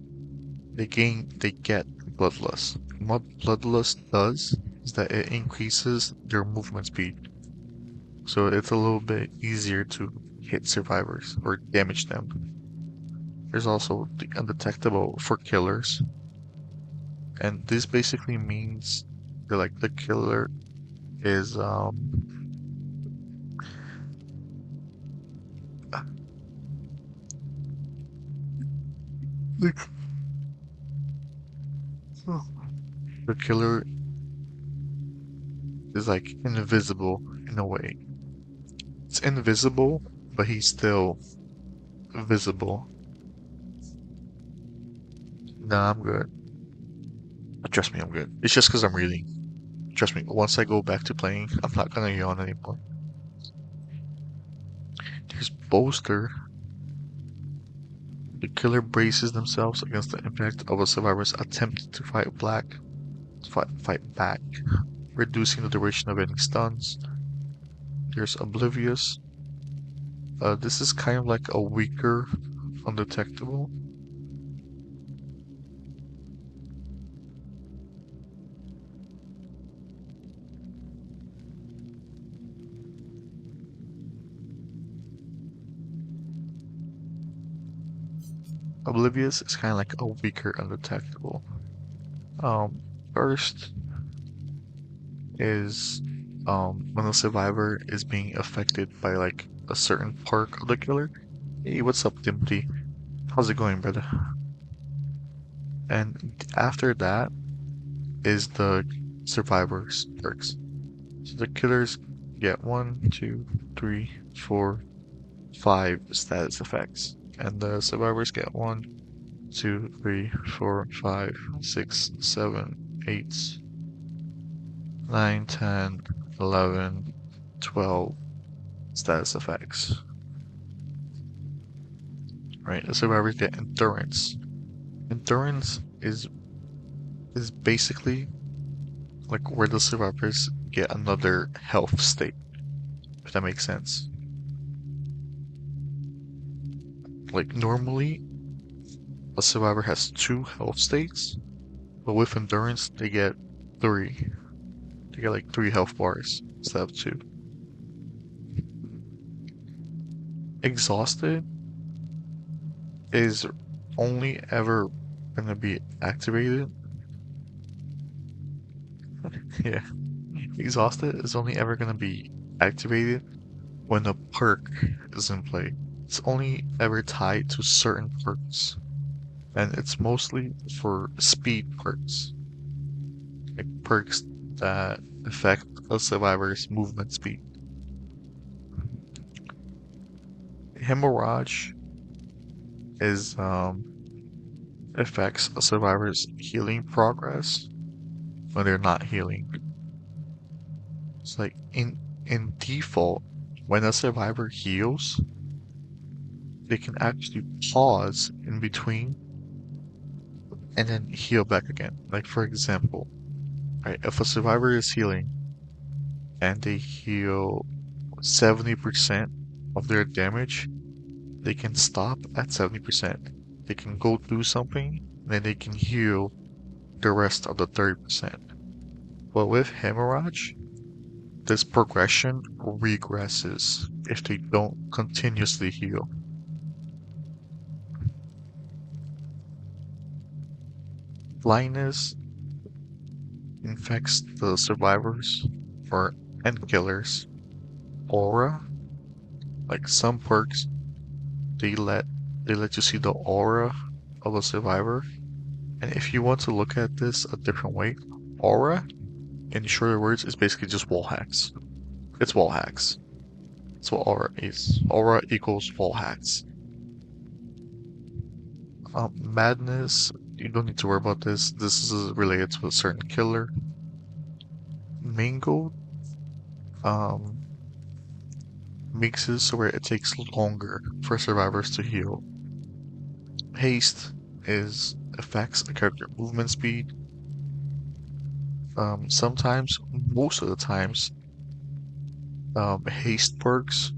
they get bloodlust. And what bloodlust does is that it increases their movement speed. So it's a little bit easier to hit survivors or damage them. There's also the undetectable for killers. And this basically means that like the killer is like the killer is like invisible in a way. It's invisible, but he's still visible. Nah, I'm good. Trust me, I'm good. It's just because I'm reading. Trust me, once I go back to playing, I'm not gonna yawn anymore. There's Bolster. The killer braces themselves against the impact of a survivor's attempt to fight back, reducing the duration of any stuns. There's Oblivious. This is kind of like a weaker undetectable. Oblivious is kind of like a weaker undetectable. First is when the survivor is being affected by like a certain perk of the killer. Hey, what's up, Dimpty? How's it going, brother? And after that is the survivor's perks. So the killers get 1, 2, 3, 4, 5 status effects. And the survivors get 1, 2, 3, 4, 5, 6, 7, 8, 9, 10, 11, 12 status effects. Right, the survivors get endurance. Endurance is basically like where the survivors get another health state, if that makes sense. Like normally a survivor has 2 health states, but with endurance they get 3. They get like 3 health bars instead of 2. Exhausted is only ever gonna be activated. Yeah. Exhausted is only ever gonna be activated when a perk is in play. It's only ever tied to certain perks. And it's mostly for speed perks. Like perks that affect a survivor's movement speed. Hemorrhage is affects a survivor's healing progress when they're not healing. It's like in default, when a survivor heals, they can actually pause in between and then heal back again. Like for example, right, if a survivor is healing and they heal 70% of their damage, they can stop at 70%. They can go do something, then they can heal the rest of the 30%. But with Hemorrhage, this progression regresses if they don't continuously heal. Blindness infects the survivors or end killers' aura. Like some perks, they let you see the aura of a survivor. And if you want to look at this a different way, aura, in shorter words, is basically just wall hacks. It's wall hacks. That's what aura is. Aura equals wall hacks. Madness, you don't need to worry about this. This is related to a certain killer. Mangled um, makes it so where it takes longer for survivors to heal. Haste affects a character movement speed. Sometimes, most of the times, haste perks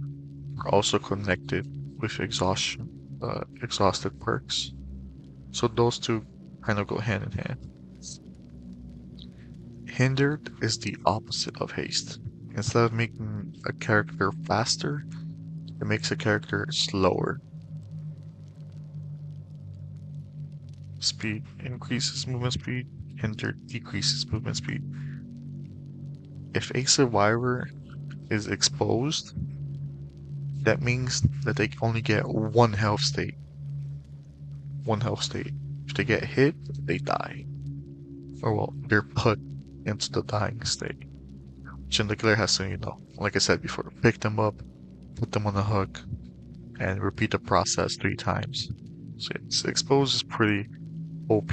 are also connected with exhausted perks. So those two kind of go hand in hand. Hindered is the opposite of haste. Instead of making a character faster, it makes a character slower. Speed increases movement speed, hindered decreases movement speed. If a survivor is exposed, that means that they only get one health state. One health state. If they get hit, they die. Or well, they're put into the dying state. Which the killer has to, like I said before, pick them up, put them on a hook, and repeat the process 3 times. So it's exposed is pretty OP.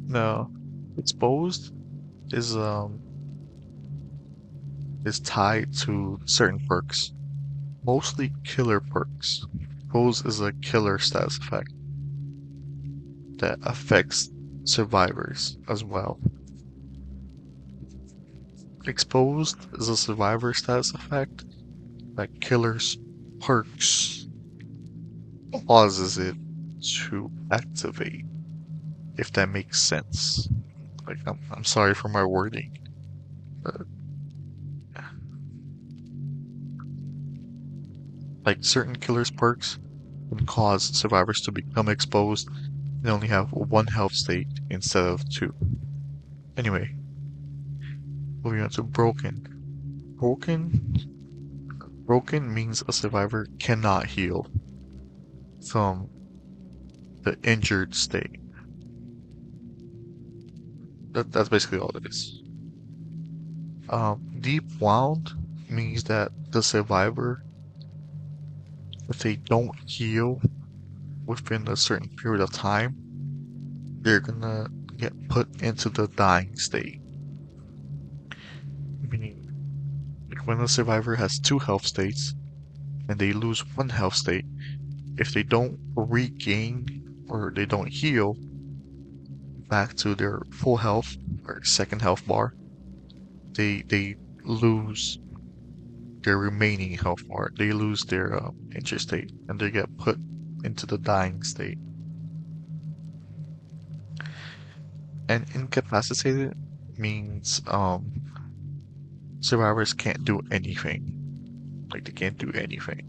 Now, exposed is tied to certain perks, mostly killer perks. Exposed is a killer status effect that affects survivors as well. Exposed is a survivor status effect that killer's perks causes it to activate, if that makes sense. Like, I'm sorry for my wording. Like, certain killer's perks can cause survivors to become exposed and only have one health state instead of 2. Anyway, moving on to broken. Broken means a survivor cannot heal from the injured state. That's basically all it is. Deep wound means that the survivor, if they don't heal within a certain period of time, they're gonna get put into the dying state. Meaning, like when a survivor has 2 health states and they lose 1 health state, if they don't regain or they don't heal back to their full health or second health bar, they lose their remaining health bar. They lose their injured state and they get put into the dying state. And incapacitated means survivors can't do anything. Like they can't do anything.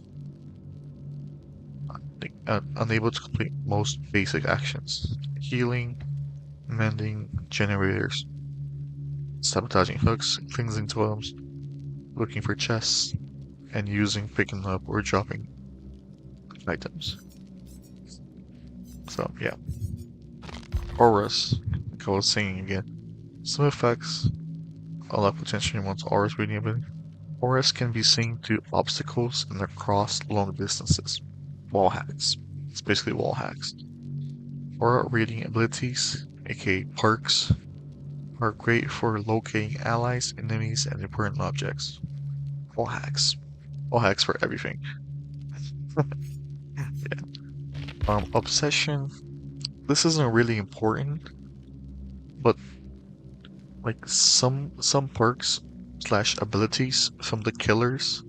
Unable to complete most basic actions. Healing, mending generators, sabotaging hooks, cleansing totems, looking for chests, and using, picking up, or dropping items. So yeah. Auras, like I was saying again. Some effects allow potentially one's auras reading ability. Auras can be seen through obstacles and across long distances. Wall hacks. It's basically wall hacks. Aura reading abilities, aka perks, are great for locating allies, enemies, and important objects. All hacks. All hacks for everything. Yeah. Obsession. This isn't really important, but like some perks slash abilities from the killers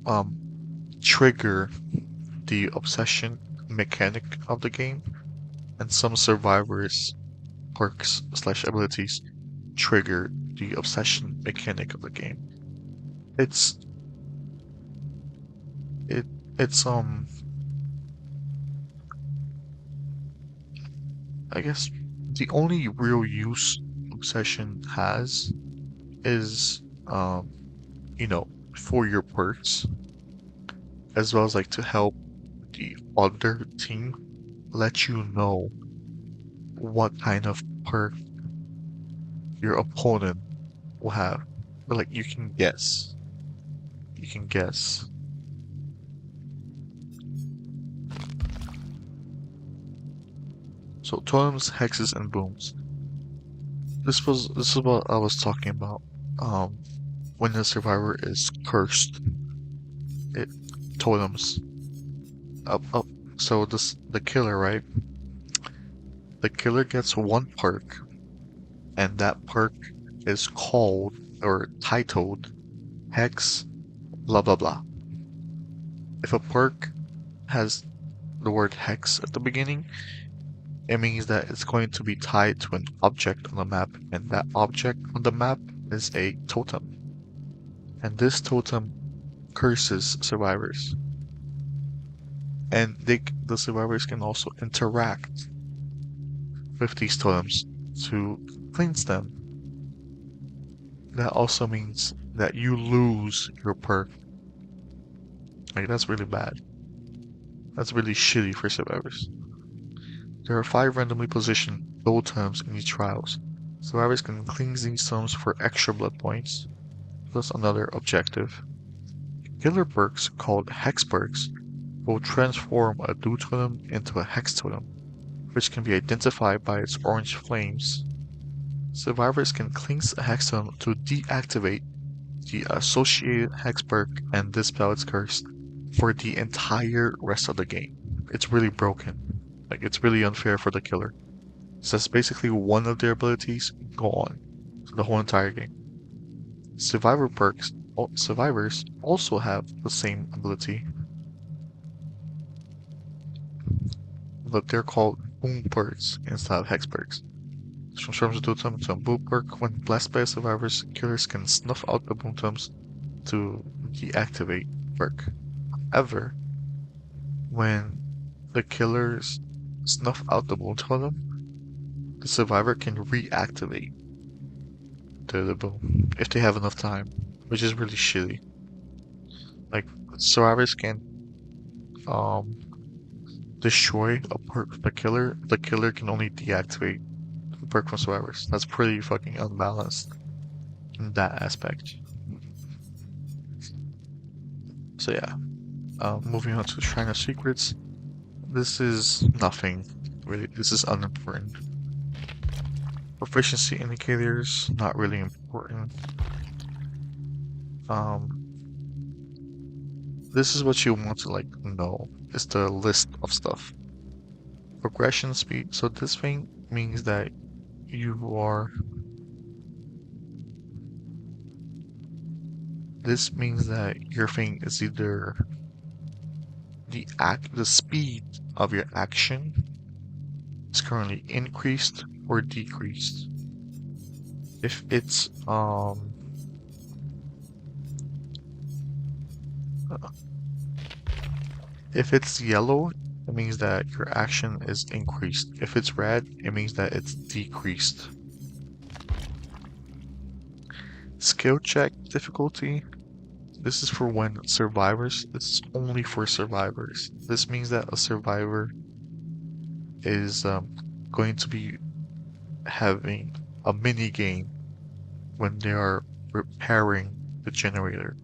um trigger the obsession mechanic of the game, and some survivors perks slash abilities trigger the obsession mechanic of the game. It's it it's I guess the only real use obsession has is you know, for your perks, as well as like to help the other team let you know what kind of perk your opponent will have. But like you can guess. You can guess. So totems, hexes, and booms. This is what I was talking about. Um, when the survivor is cursed, it totems up. So the killer, right? The killer gets one perk, and that perk is called or titled Hex blah blah blah. If a perk has the word hex at the beginning, it means that it's going to be tied to an object on the map, and that object on the map is a totem. And this totem curses survivors. And the survivors can also interact with these totems to cleanse them. That also means that you lose your perk. Like, that's really bad. That's really shitty for survivors. There are 5 randomly positioned gold totems in each trials. Survivors can cleanse these totems for extra blood points, plus another objective. Killer perks, called hex perks, will transform a blue totem into a hex totem, which can be identified by its orange flames. Survivors can cleanse a hex totem to deactivate the associated hex perk and dispel its curse for the entire rest of the game. It's really broken. Like, it's really unfair for the killer. So that's basically one of their abilities gone for the whole entire game. Survivors also have the same ability, but they're called boom perks instead of hex perks. Transforms a totem to a boom perk. When blessed by survivors, killers can snuff out the boom totems to deactivate perk. However, when the killers snuff out the boom totem, the survivor can reactivate the boom if they have enough time, which is really shitty. Like, survivors can um destroy a perk the killer can only deactivate the perk from survivors. That's pretty fucking unbalanced in that aspect. So yeah, moving on to Shrine of Secrets. This is nothing, really. This is unimportant. Proficiency indicators, not really important. This is what you want to like know. It's the list of stuff. Progression speed. So this thing means that you are. This means that your thing is either the speed of your action is currently increased or decreased. If it's if it's yellow, it means that your action is increased. If it's red, it means that it's decreased. Skill check difficulty. This is for when survivors. This is only for survivors. This means that a survivor is going to be having a mini game when they are repairing the generator.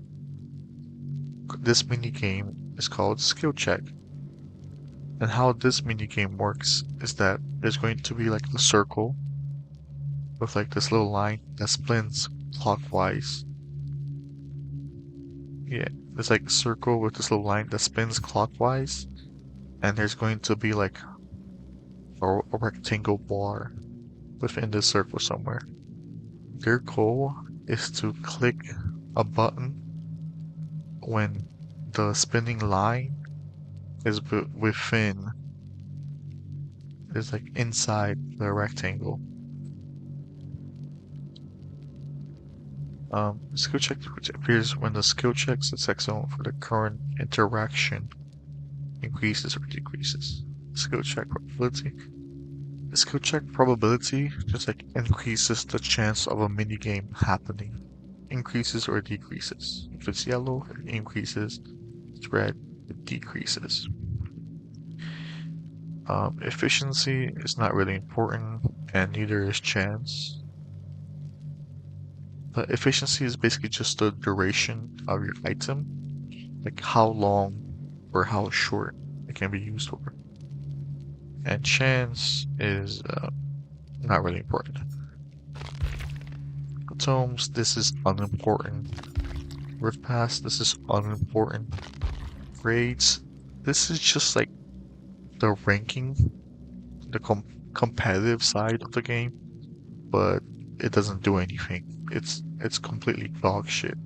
This mini game is called Skill Check. And how this mini game works is that there's going to be like a circle with like this little line that spins clockwise. Yeah, there's like a circle with this little line that spins clockwise, and there's going to be like a rectangle bar within this circle somewhere. Their goal is to click a button when the spinning line is within, is like inside the rectangle. Skill check which appears when the skill check success zone for the current interaction increases or decreases. Skill check probability. The skill check probability just like increases the chance of a mini game happening. Increases or decreases. If it's yellow, it increases. If it's red, it decreases. Efficiency is not really important, and neither is chance. But efficiency is basically just the duration of your item, like how long or how short it can be used for. And chance is not really important. Tomes, this is unimportant. Rift Pass, this is unimportant. Grades, this is just like the ranking, the competitive side of the game, but it doesn't do anything. It's completely dog shit.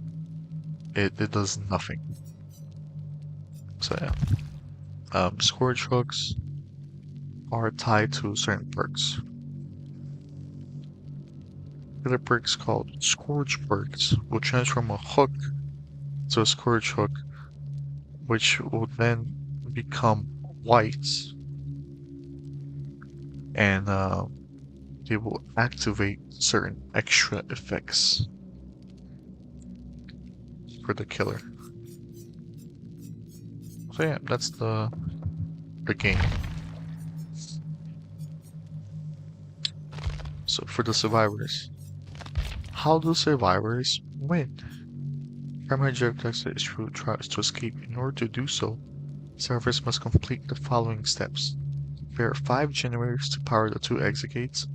It does nothing. So yeah. Scourge hooks are tied to certain perks. Other perks called Scourge perks will transform a hook to a Scourge hook, which will then become white, and they will activate certain extra effects for the killer. So yeah, that's the game. So for the survivors, how do survivors win? Primary objective is to escape. In order to do so, survivors must complete the following steps. Prepare 5 generators to power the 2 exit gates.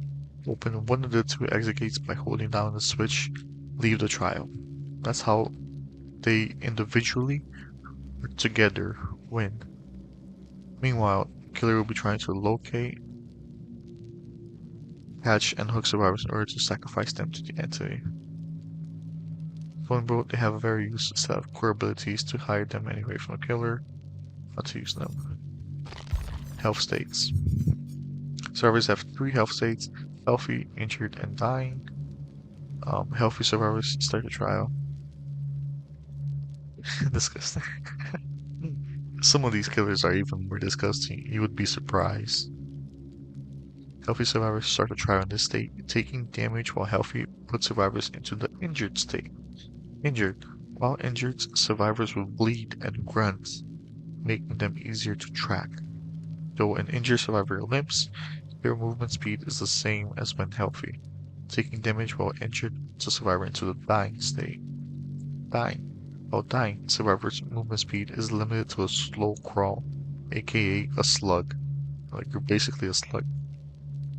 Open one of the 2 exit gates by holding down the switch. Leave the trial. That's how they individually or together win. Meanwhile, killer will be trying to locate, catch, and hook survivors in order to sacrifice them to the entity. Vulnerable, they have a very useful set of core abilities to hide them anyway from a killer, not to use them. Health states. Survivors have 3 health states: healthy, injured, and dying. Healthy survivors start the trial. Disgusting. Some of these killers are even more disgusting. You would be surprised. Healthy survivors start the trial in this state. Taking damage while healthy puts survivors into the injured state. Injured. While injured, survivors will bleed and grunt, making them easier to track. Though an injured survivor limps, their movement speed is the same as when healthy. Taking damage while injured puts a survivor into the dying state. Dying. While dying, survivor's movement speed is limited to a slow crawl, aka a slug. Like you're basically a slug.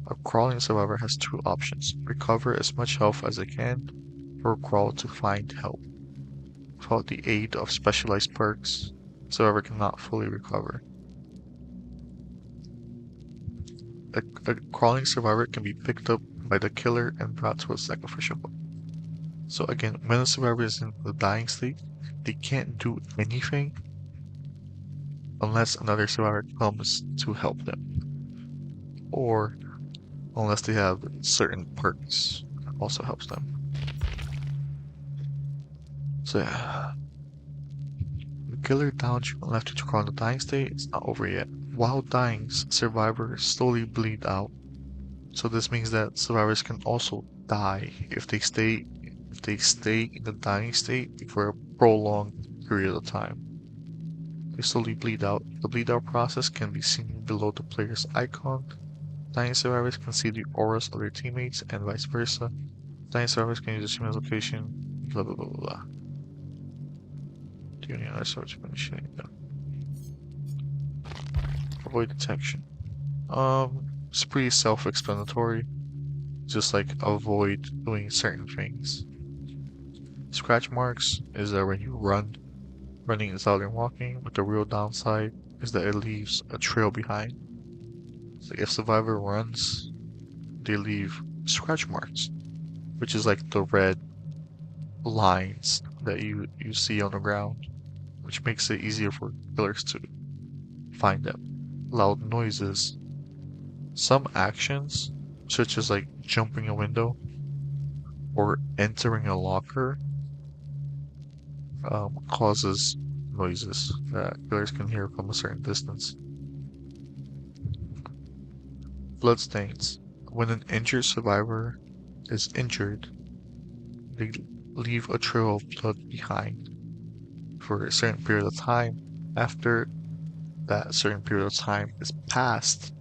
A crawling survivor has 2 options: recover as much health as they can, or crawl to find help. Without the aid of specialized perks, survivor cannot fully recover. A crawling survivor can be picked up by the killer and brought to a sacrificial point. So again, when a survivor is in the dying state, they can't do anything unless another survivor comes to help them, or unless they have certain perks that also helps them. So yeah, the killer downs you and left you to crawl in the dying state. It's not over yet. While dying, survivors slowly bleed out. So this means that survivors can also die if they stay in the dying state for a prolonged period of time. They slowly bleed out. The bleed out process can be seen below the player's icon. Dying survivors can see the auras of their teammates and vice versa. Dying survivors can use the human's location, blah blah blah blah blah. Do any other sorts of initiating them. Avoid detection. It's pretty self-explanatory. just like avoid doing certain things. Scratch marks is that when you running is louder than walking, but the real downside is that it leaves a trail behind. So if survivor runs, they leave scratch marks, which is like the red lines that you see on the ground, which makes it easier for killers to find them. Loud noises. Some actions, such as like jumping a window or entering a locker, causes noises that killers can hear from a certain distance. Bloodstains. When an injured survivor is injured, they leave a trail of blood behind for a certain period of time. After that certain period of time is passed,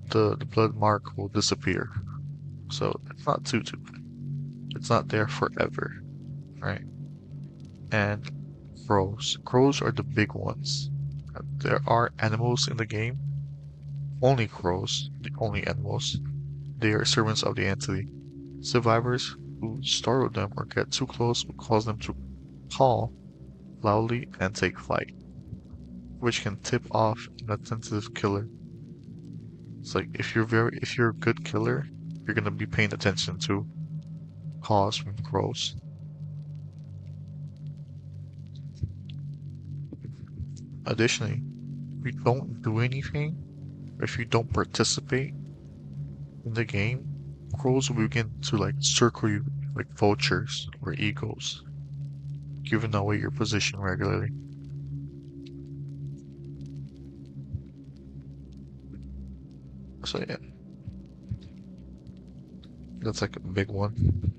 the blood mark will disappear. So it's not too bad. It's not there forever, right? And crows. Crows are the big ones. There are animals in the game. Only crows, the only animals. They are servants of the entity. Survivors who startle them or get too close will cause them to call loudly and take flight, which can tip off an attentive killer. It's like if you're a good killer, you're gonna be paying attention to calls from crows. Additionally, if you don't do anything, or if you don't participate in the game, crows will begin to like circle you like vultures or eagles, giving away your position regularly. So yeah, that's like a big one.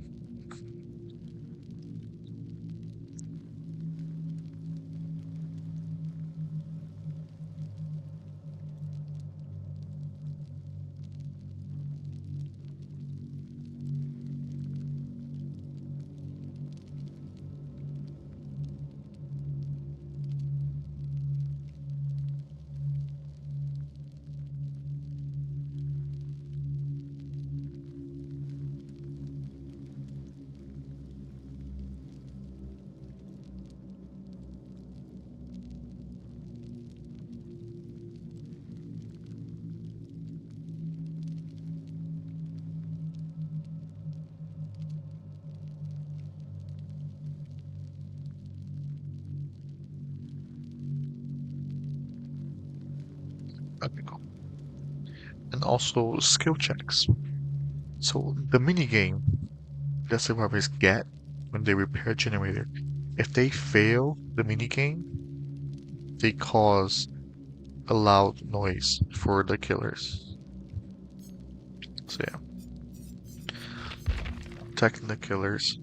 Okay, cool. And also skill checks. So the mini game that survivors get when they repair a generator, if they fail the mini game, they cause a loud noise for the killers. So yeah, attacking the killers.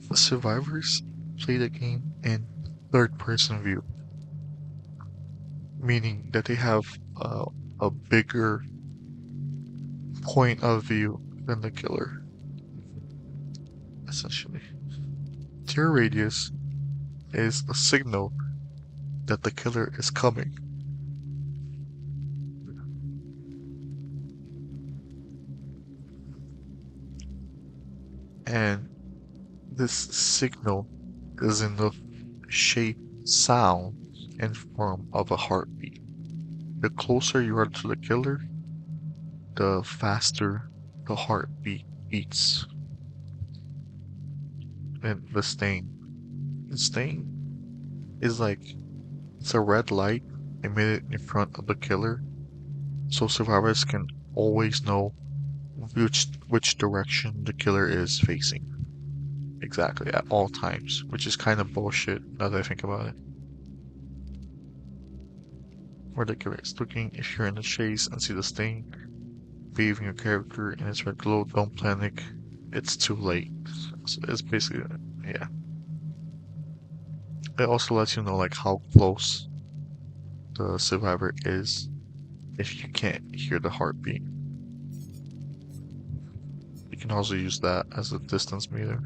The survivors play the game in third-person view, meaning that they have a bigger point of view than the killer, essentially. Tear radius is a signal that the killer is coming. And this signal is in the shape, sound, and form of a heartbeat. The closer you are to the killer, the faster the heartbeat beats. And the stain. The stain is like it's a red light emitted in front of the killer, so survivors can always know which direction the killer is facing. Exactly, at all times, which is kind of bullshit now that I think about it. Where the killer is looking, if you're in the chase and see the stain, bathing your character in its red glow, don't panic, it's too late. So it's basically, yeah. It also lets you know like how close the survivor is if you can't hear the heartbeat. You can also use that as a distance meter.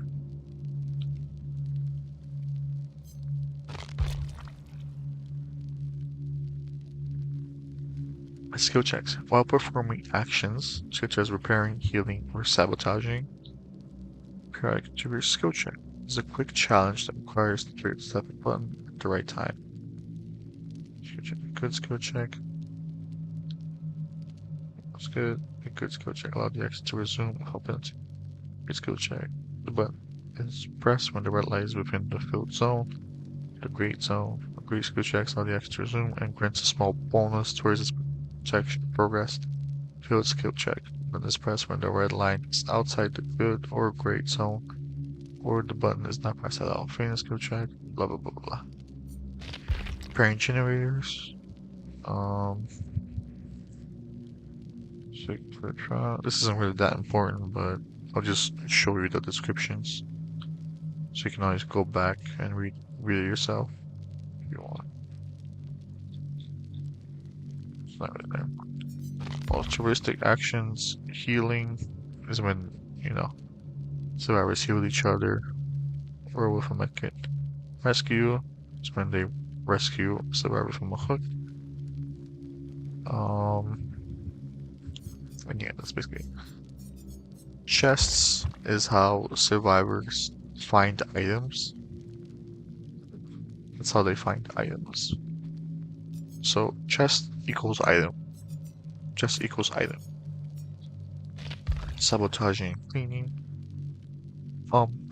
Skill checks. While performing actions such as repairing, healing, or sabotaging, periodic do your skill check. This is a quick challenge that requires the player to tap a button at the right time. Skill check. Good skill check. That's good. A good skill check. Allow the action to resume. Help it. Good skill check. The button is pressed when the red light is within the field zone. The great zone. A great skill check allow the action to resume and grants a small bonus towards its protection progress. Field skill check. Button is pressed when the red line is outside the good or great zone, or the button is not pressed at all. Failing skill check. Blah blah blah blah. Pairing generators. This isn't really that important, but I'll just show you the descriptions, so you can always go back and read it yourself if you want. It's not really there. Altruistic actions. Healing is when, survivors heal each other or with a medkit. Rescue is when they rescue a survivor from a hook. And yeah, that's basically it. Chests is how survivors find items. That's how they find items. So chest equals item. Chest equals item. Sabotaging, cleaning.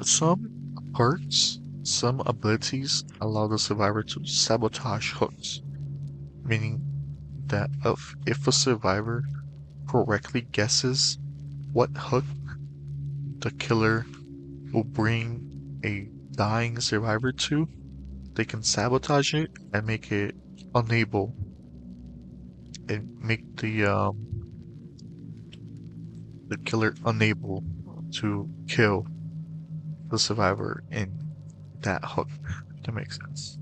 Some perks, some abilities allow the survivor to sabotage hooks, meaning that if a survivor correctly guesses what hook the killer will bring a dying survivor to, they can sabotage it and make it unable, and make the killer unable to kill the survivor in that hook. If that makes sense.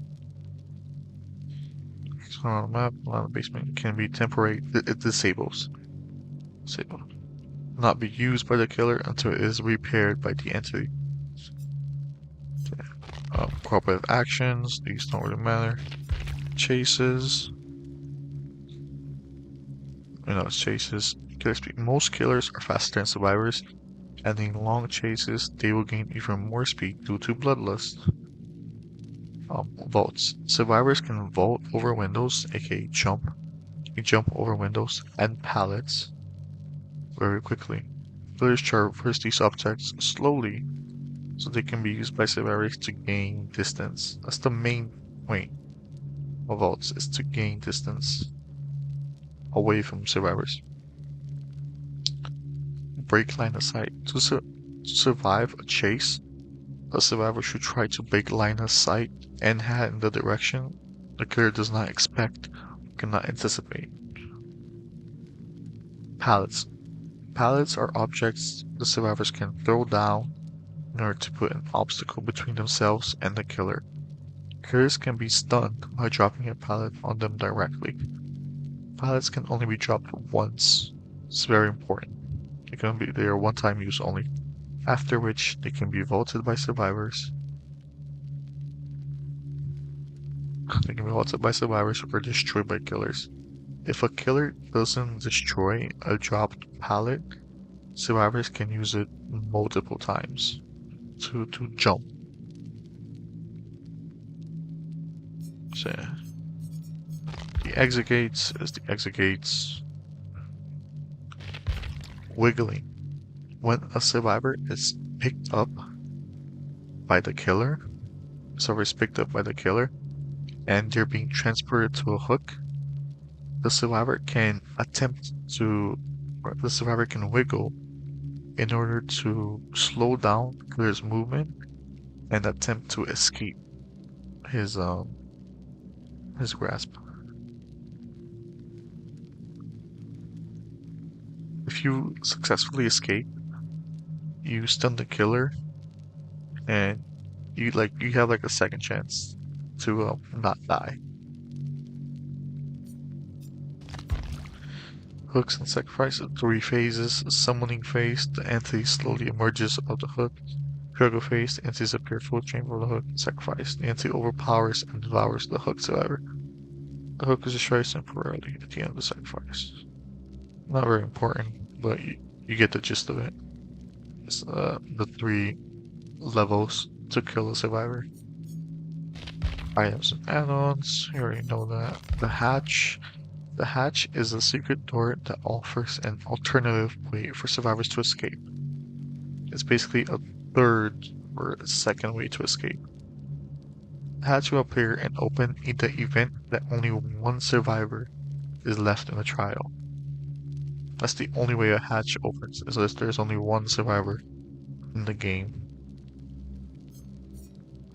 So on the map, on the basement can be temporary. It disables. Disable. Not be used by the killer until it is repaired by the entity. Cooperative actions, these don't really matter. Chases. It's chases. Killer speed. Most killers are faster than survivors, and in long chases, they will gain even more speed due to bloodlust. Vaults. Survivors can vault over windows, aka jump. You jump over windows and pallets very quickly. Killers traverse these objects slowly, so they can be used by survivors to gain distance. That's the main point of vaults, is to gain distance away from survivors. Break line of sight. To survive a chase, a survivor should try to break line of sight and head in the direction the killer does not expect or cannot anticipate. Pallets. Pallets are objects the survivors can throw down in order to put an obstacle between themselves and the killer. Killers can be stunned by dropping a pallet on them directly. Pallets can only be dropped once. It's very important. They are one-time use only, after which they can be vaulted by survivors. They can be vaulted by survivors or destroyed by killers. If a killer doesn't destroy a dropped pallet, survivors can use it multiple times to jump. So yeah. The exit gates is the exit gates. Wiggling. When a survivor is picked up by the killer, and they're being transported to a hook, the survivor can wiggle in order to slow down the killer's movement and attempt to escape his grasp. If you successfully escape, you stun the killer, and you have a second chance to not die. Hooks and sacrifices. 3 phases. Summoning phase, the entity slowly emerges above the hook. Struggle phase, the entities appear full chamber of the hook. Sacrifice, the entity overpowers and devours the hook survivor. The hook is destroyed temporarily at the end of the sacrifice. Not very important, but you get the gist of it. It's the 3 levels to kill a survivor. Items and add-ons, you already know that. The hatch. The hatch is a secret door that offers an alternative way for survivors to escape. It's basically a third or a second way to escape. The hatch will appear and open in the event that only one survivor is left in the trial. That's the only way a hatch opens, is if there's only one survivor in the game.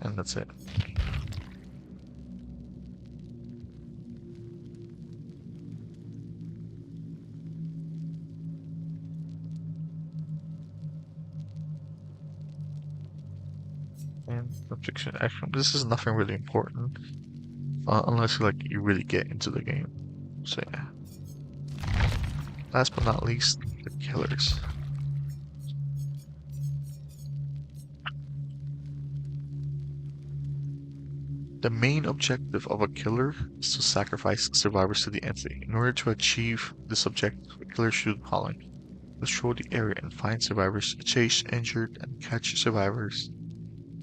And that's it. And objection action. This is nothing really important. Unless you really get into the game. So yeah. Last but not least, the killers. The main objective of a killer is to sacrifice survivors to the entity. In order to achieve this objective, a killer should do the following: patrol the area and find survivors, chase injured and catch survivors,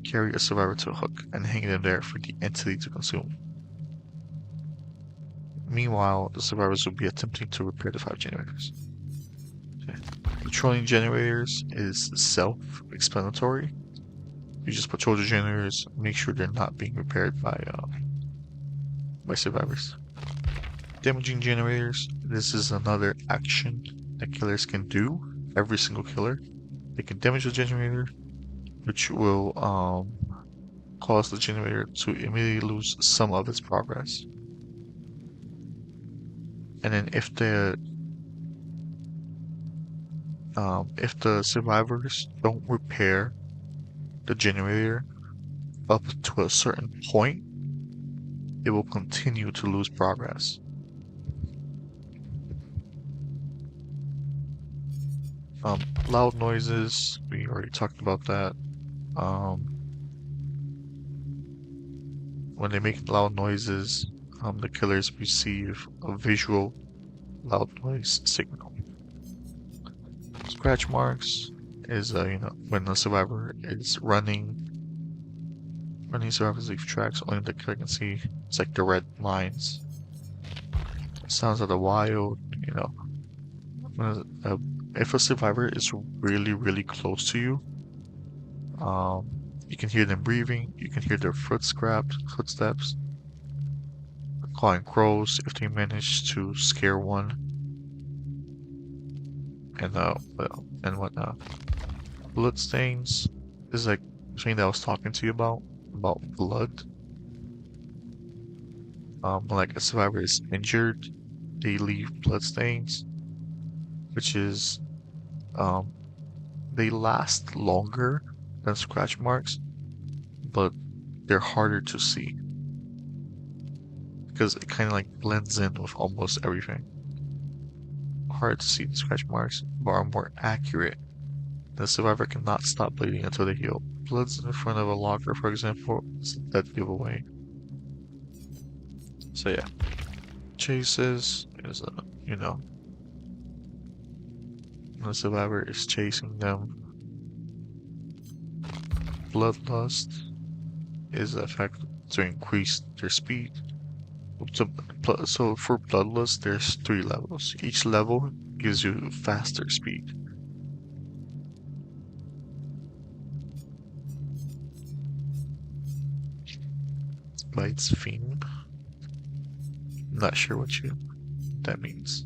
carry a survivor to a hook, and hang them there for the entity to consume. Meanwhile, the survivors will be attempting to repair the 5 generators. Okay. Patrolling generators is self-explanatory. You just patrol the generators, make sure they're not being repaired by survivors. Damaging generators. This is another action that killers can do. Every single killer, they can damage the generator, which will cause the generator to immediately lose some of its progress. And then if the survivors don't repair the generator up to a certain point, it will continue to lose progress. Loud noises, we already talked about that. When they make loud noises, the killers receive a visual loud noise signal. Scratch marks is when the survivor is running survivors leave tracks only the killer can see. It's like the red lines. Sounds of the wild, if a survivor is really close to you, you can hear them breathing, you can hear their footsteps, clawing crows if they manage to scare one, and whatnot. Bloodstains is like something that I was talking to you about blood. When like a survivor is injured, they leave bloodstains, which is they last longer than scratch marks, but they're harder to see because it kind of like blends in with almost everything. Hard to see the scratch marks, but are more accurate. The survivor cannot stop bleeding until they heal. Bloods in front of a locker, for example, is a dead giveaway. So yeah, chases is the survivor is chasing them. Bloodlust is an effect to increase their speed. So for Bloodlust, there's 3 levels. Each level gives you faster speed. Bites Fiend. Not sure what that means.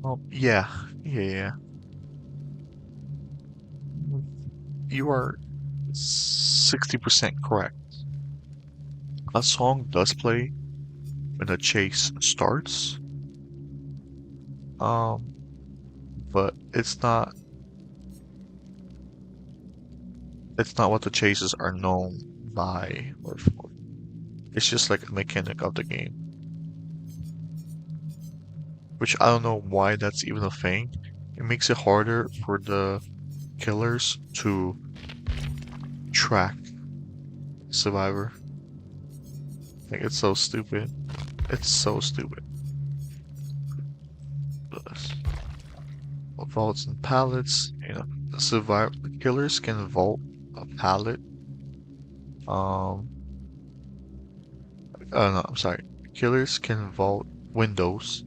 Oh, yeah. You are 60% correct. A song does play when the chase starts, but it's not it's not what the chases are known by or for. It's just like a mechanic of the game. Which I don't know why that's even a thing. It makes it harder for the killers to track Survivor. Like, it's so stupid. It's so stupid. Vaults and pallets. You know, the killers can vault a pallet. Um, no, I'm sorry. Killers can vault windows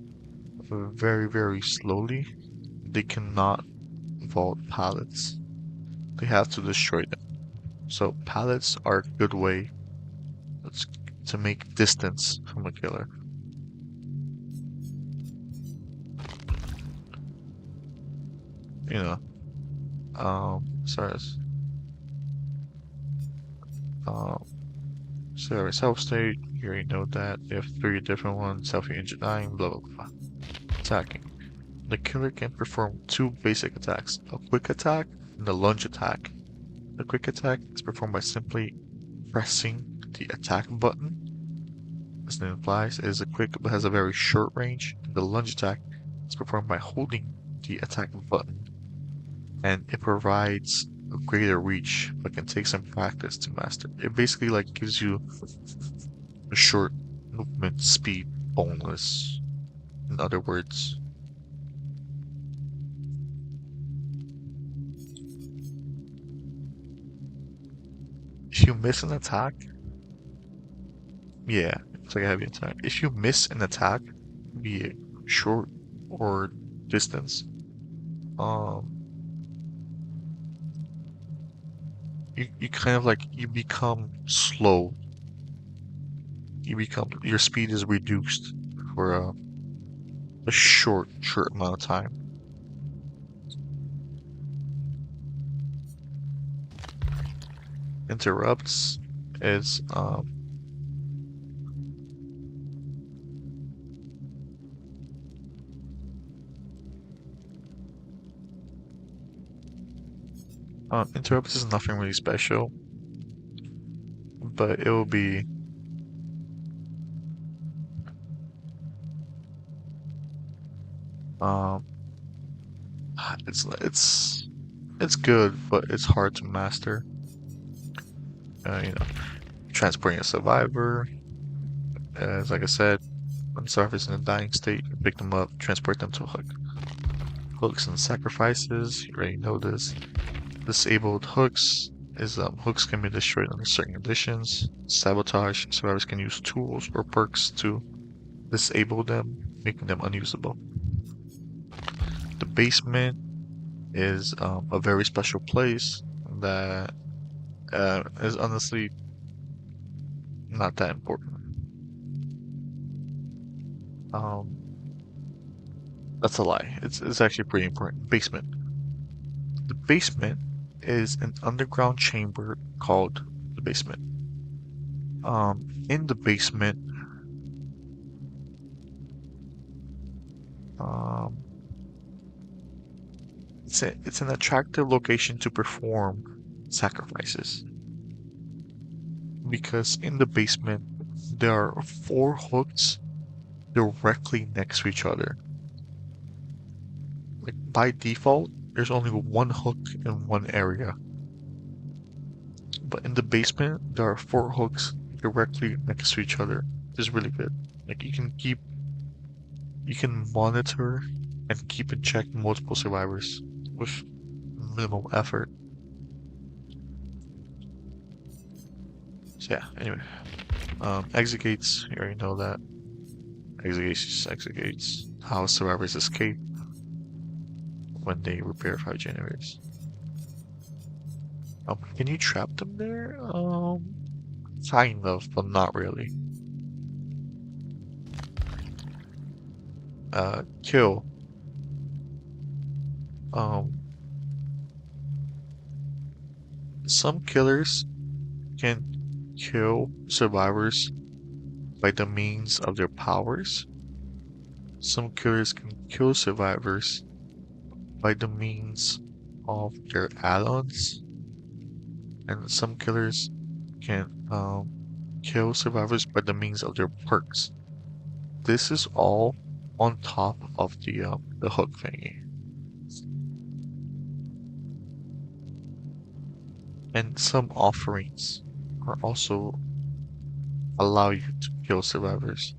very, very slowly. They cannot vault pallets. They have to destroy them. So pallets are a good way to make distance from a killer. You know, sorry, um, so self state, you already know that. They have three different ones, self engineering, blah blah blah. Attacking. The killer can perform two basic attacks, a quick attack and a lunge attack. The quick attack is performed by simply pressing the attack button. As the name implies, it is a quick but has a very short range. The lunge attack is performed by holding the attack button, and it provides a greater reach, but can take some practice to master. It basically like gives you a short movement speed bonus. In other words, if you miss an attack, yeah, it's like a heavy attack. If you miss an attack, be it short or distance, um, you kind of like you become slow. Your speed is reduced for a short amount of time. Interrupts is interrupts is nothing really special, but it will be um it's good, but it's hard to master. You know, transporting a survivor, as like I said, when the survivor's in a dying state, you pick them up, transport them to a hook. Hooks and sacrifices, you already know this. Disabled hooks is hooks can be destroyed under certain conditions. Sabotage, survivors can use tools or perks to disable them, making them unusable. The basement is a very special place that is honestly not that important. Um, that's a lie. It's actually pretty important. Basement. The basement is an underground chamber called the basement. In the basement, um, it's an attractive location to perform sacrifices because in the basement there are four hooks directly next to each other. Like by default, there's only one hook in one area, but in the basement there are four hooks directly next to each other. Which is really good. Like you can monitor and keep in check multiple survivors with minimal effort. So yeah, anyway. Exit gates, you already know that. Exit gates just exit gates. How survivors escape when they repair 5 generators. Can you trap them there? Kind of, but not really. Kill. Um, some killers can kill survivors by the means of their powers. Some killers can kill survivors by the means of their add-ons. and some killers can kill survivors by the means of their perks. This is all on top of the hook thingy. And some offerings are also allow you to kill survivors.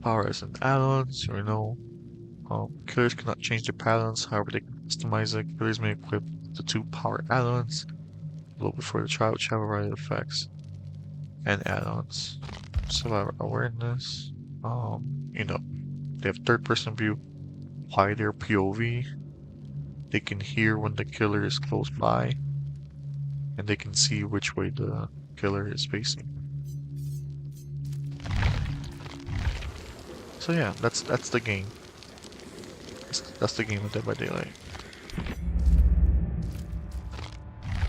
Powers and add-ons, killers cannot change their patterns, however they can customize it. Killers may equip the 2 power add-ons a little before the trial, which have a variety of effects and add-ons. Survivor awareness, they have third-person view, wider POV. They can hear when the killer is close by, and they can see which way the killer is facing. So yeah, that's the game. That's the game of Dead by Daylight.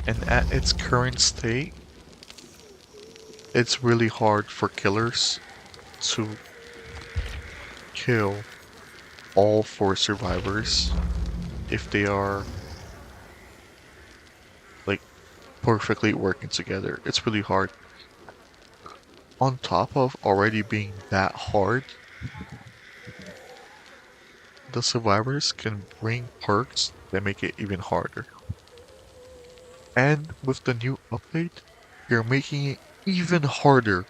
And at its current state, it's really hard for killers to kill all 4 survivors if they are like perfectly working together. It's really hard. On top of already being that hard, the survivors can bring perks that make it even harder. And with the new update, you're making it even harder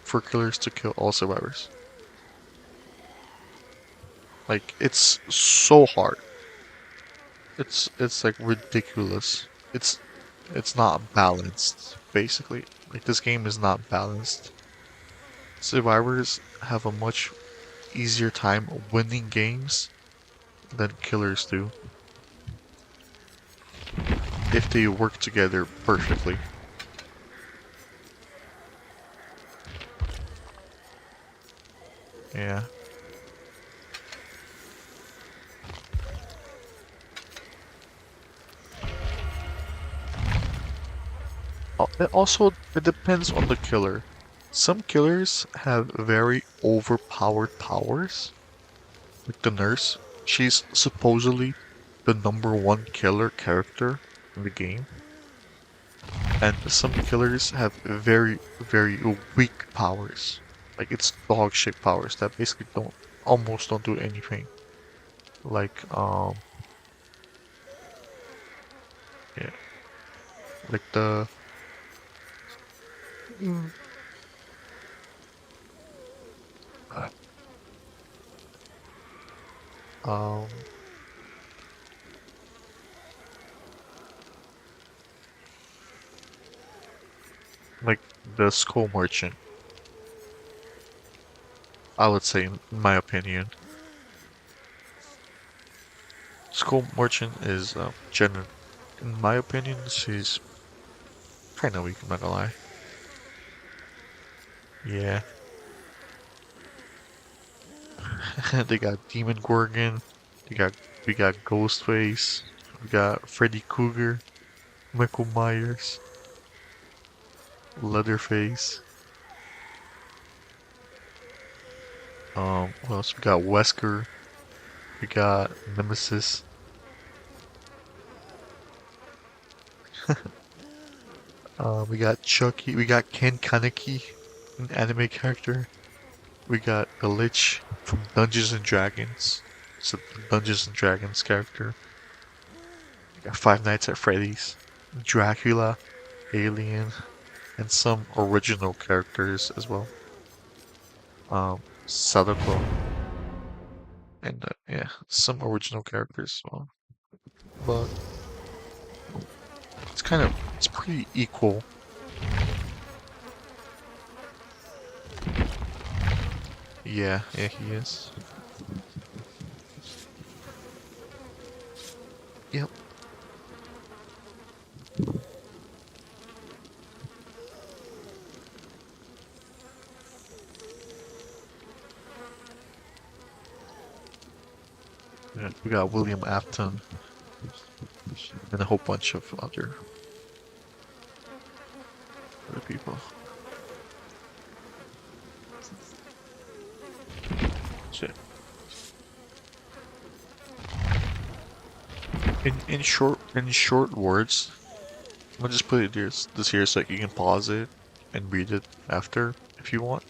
for killers to kill all survivors. Like, it's so hard. It's like ridiculous. It's not balanced, basically. Like, this game is not balanced. Survivors have a much easier time winning games than killers do if they work together perfectly. Yeah. It depends on the killer. Some killers have very overpowered powers. Like the nurse, she's supposedly the #1 killer character in the game. And some killers have very, very weak powers. Like it's dog shit powers that basically almost don't do anything. Like yeah, like the Mm. um like the Skull Merchant, I would say, in my opinion. Skull Merchant is in my opinion, she's kinda weak, I'm not gonna lie. Yeah. They got Demon Gorgon, we got Ghostface, we got Freddy Krueger, Michael Myers, Leatherface. What else? We got Wesker, we got Nemesis. We got Chucky, we got Ken Kaneki, an anime character. We got a Lich from Dungeons and Dragons. It's a Dungeons and Dragons character. We got Five Nights at Freddy's, Dracula, Alien, and some original characters as well. Sadako, and yeah, some original characters as well. But it's pretty equal. Yeah, yeah, he is. Yep. Yeah, we got William Afton and a whole bunch of other people. in short words, I'm gonna just put it this here so that you can pause it and read it after if you want.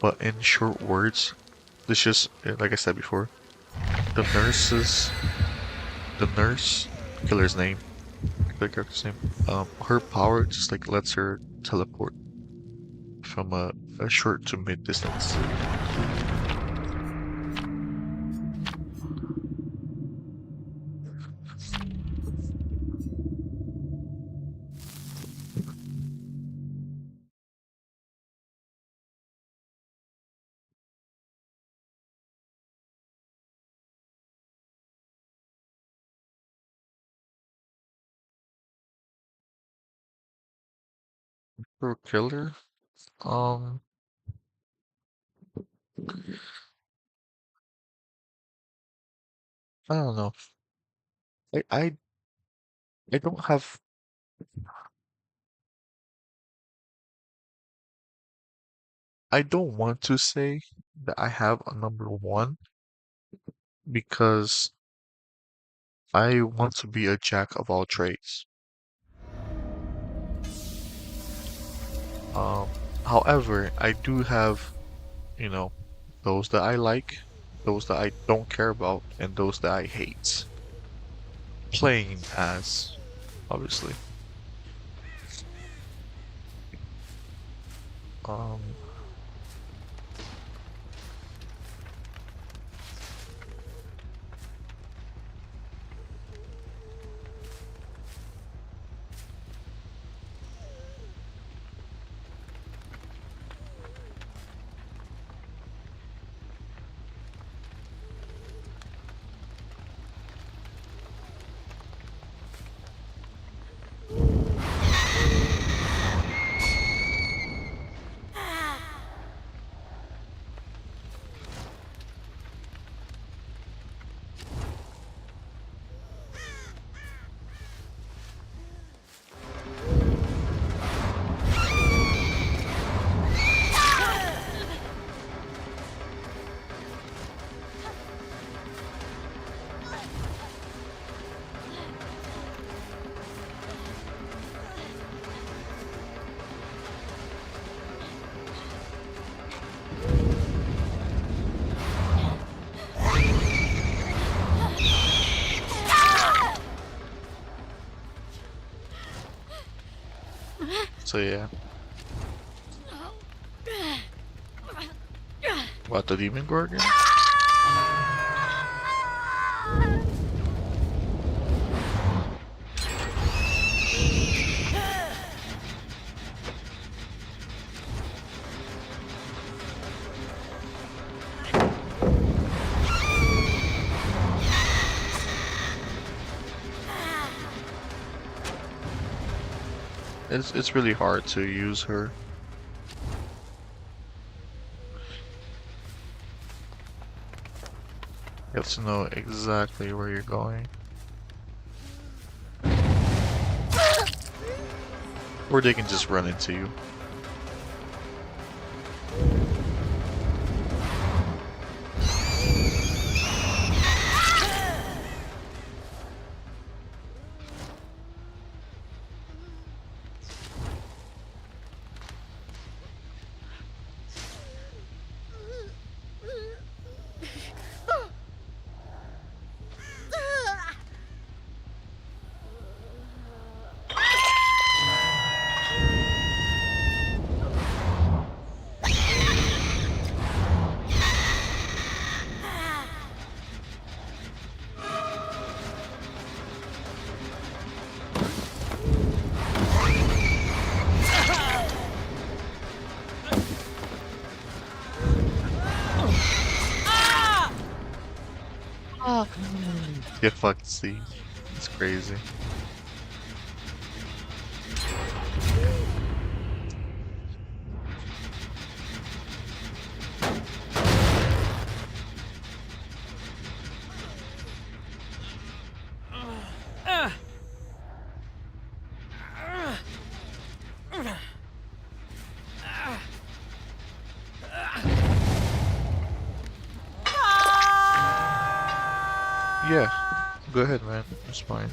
But in short words, this just like I said before, the nurse's the nurse killer's name, the character's name, her power just like lets her teleport from a short to mid distance. For a killer, um, I don't know. I I I don't have. I don't want to say that I have a number one because I want to be a jack of all trades. Um, However, I do have, you know, those that I like, those that I don't care about, and those that I hate playing as, obviously. Um, so yeah, what the Demon Gorgon? It's really hard to use her. You have to know exactly where you're going. Or they can just run into you. Get fucked, see. It's crazy. Yeah, go ahead, man. It's fine.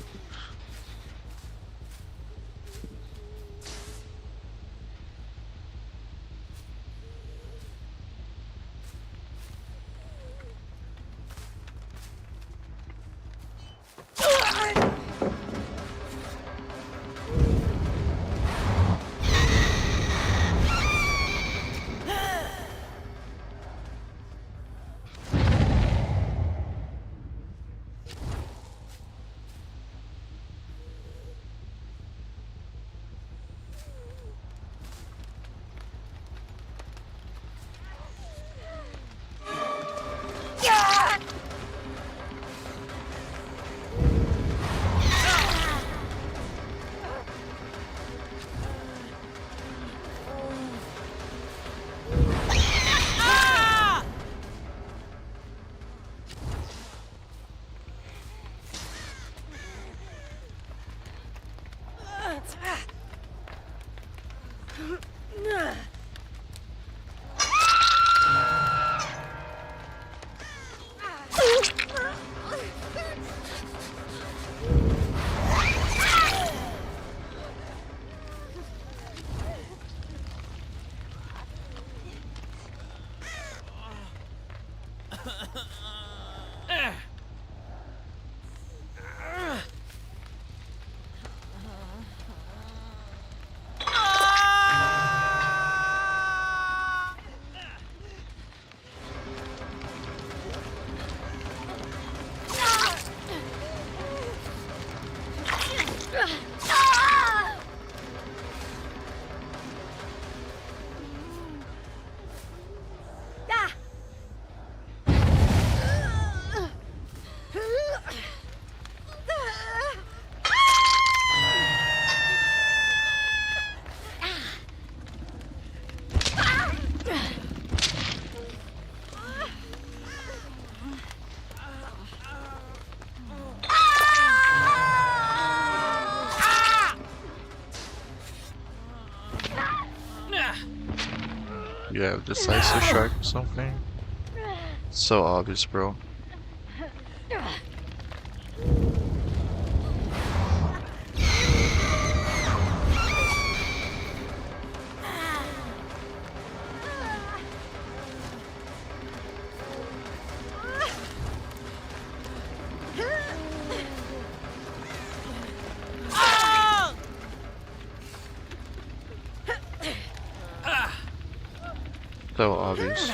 You have decisive strike or something? So obvious, bro. So obvious.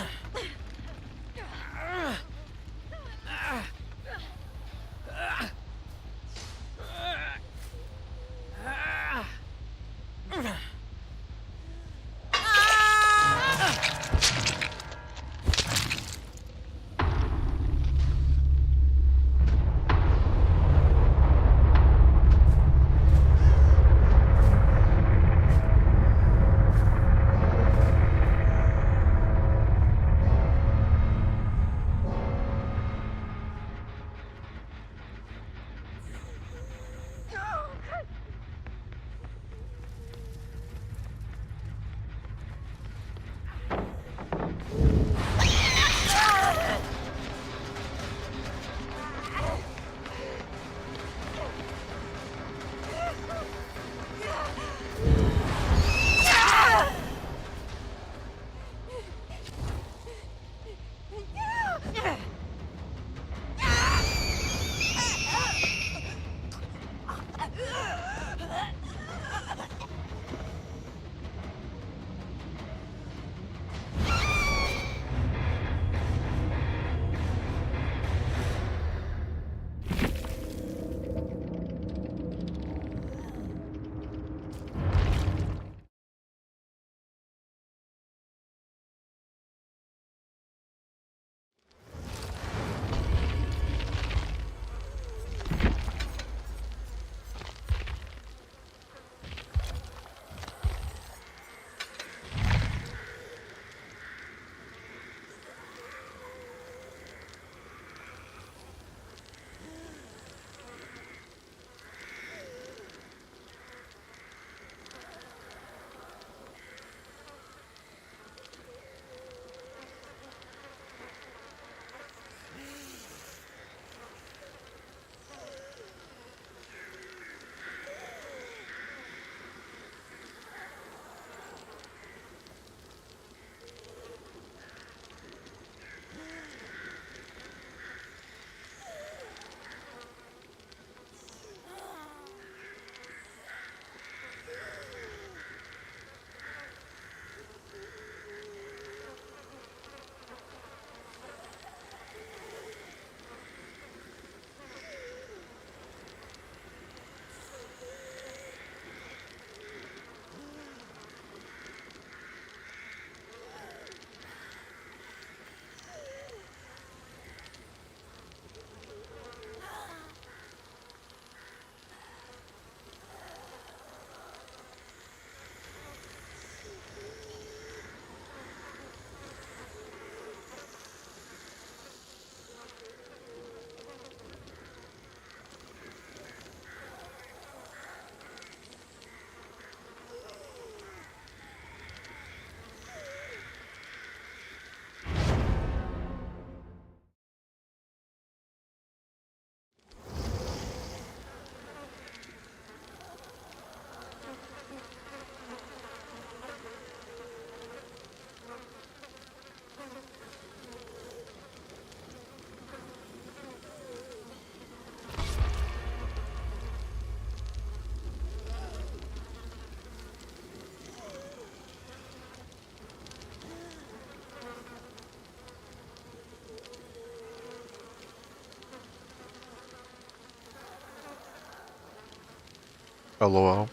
LOL.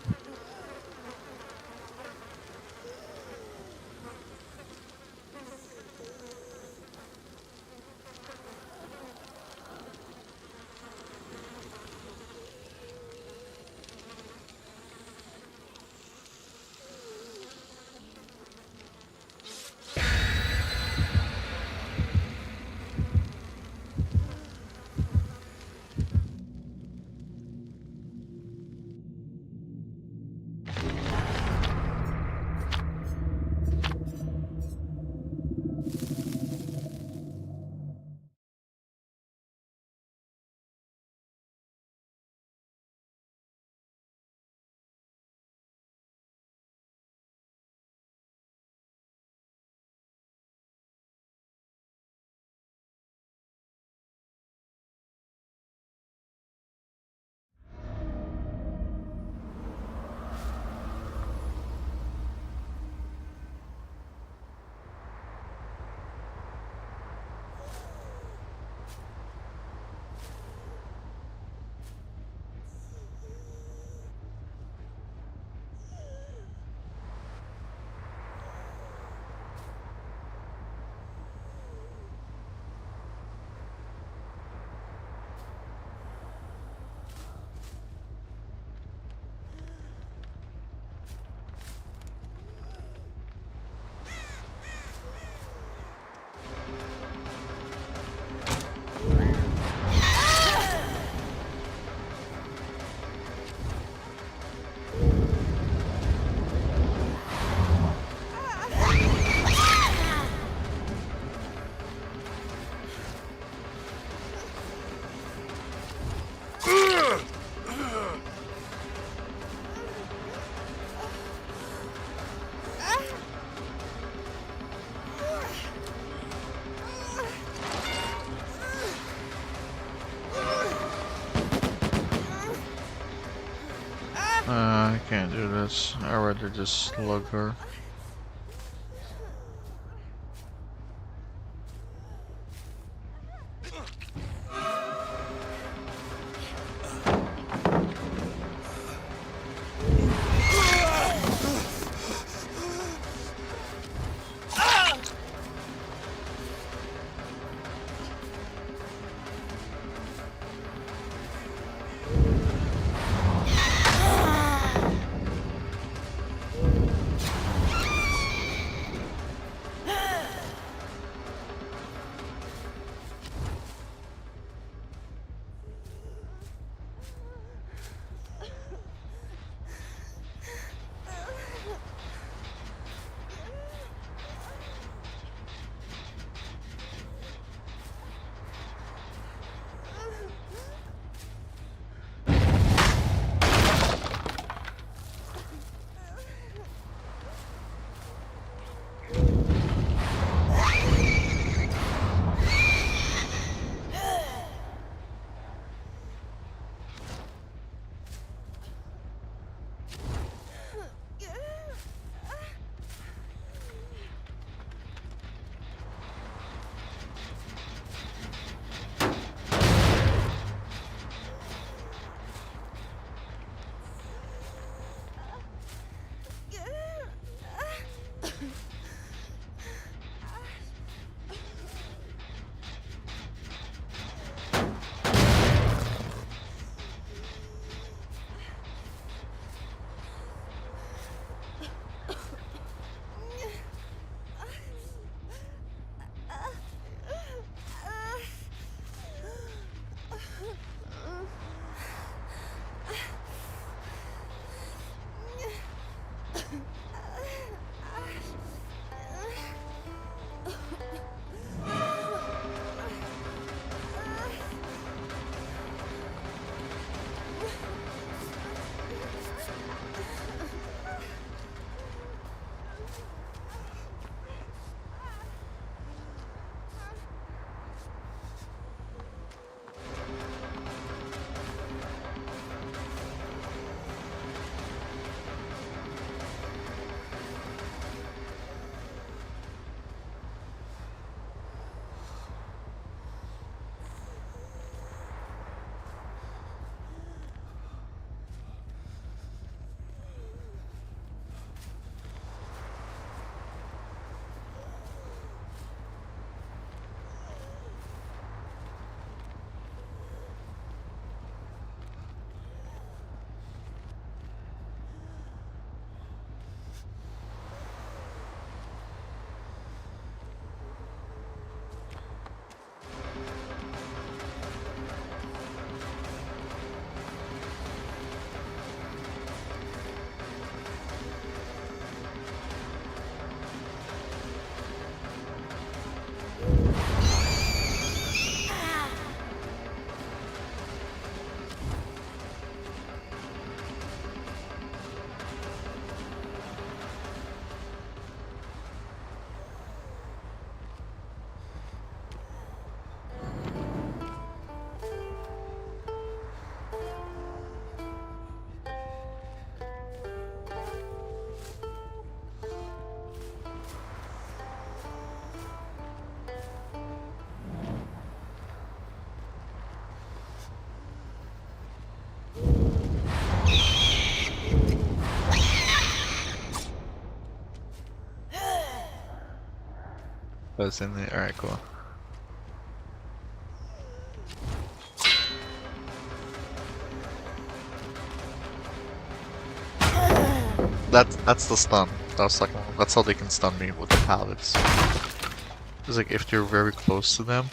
I can't do this. I'd rather just slug her. That's in there. Alright, cool. That's the stun. That was like that's how they can stun me with the pallets. It's like if you're very close to them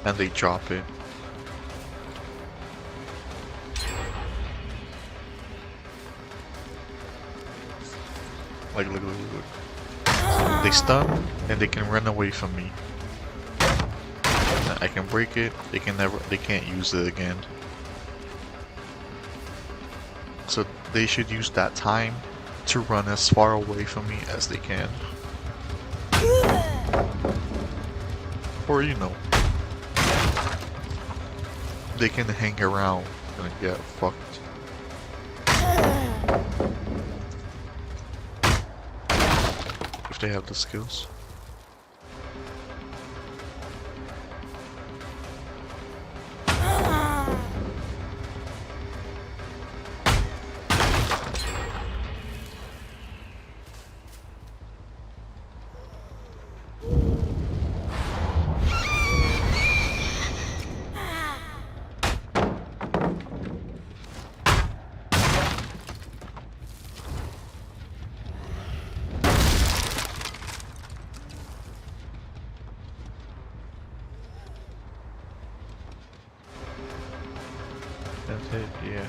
and they drop it. Like look. They stun and they can run away from me. I can break it, they can't use it again. So they should use that time to run as far away from me as they can. Or you know, they can hang around and get fucked. If they have the skills. That's it, yeah.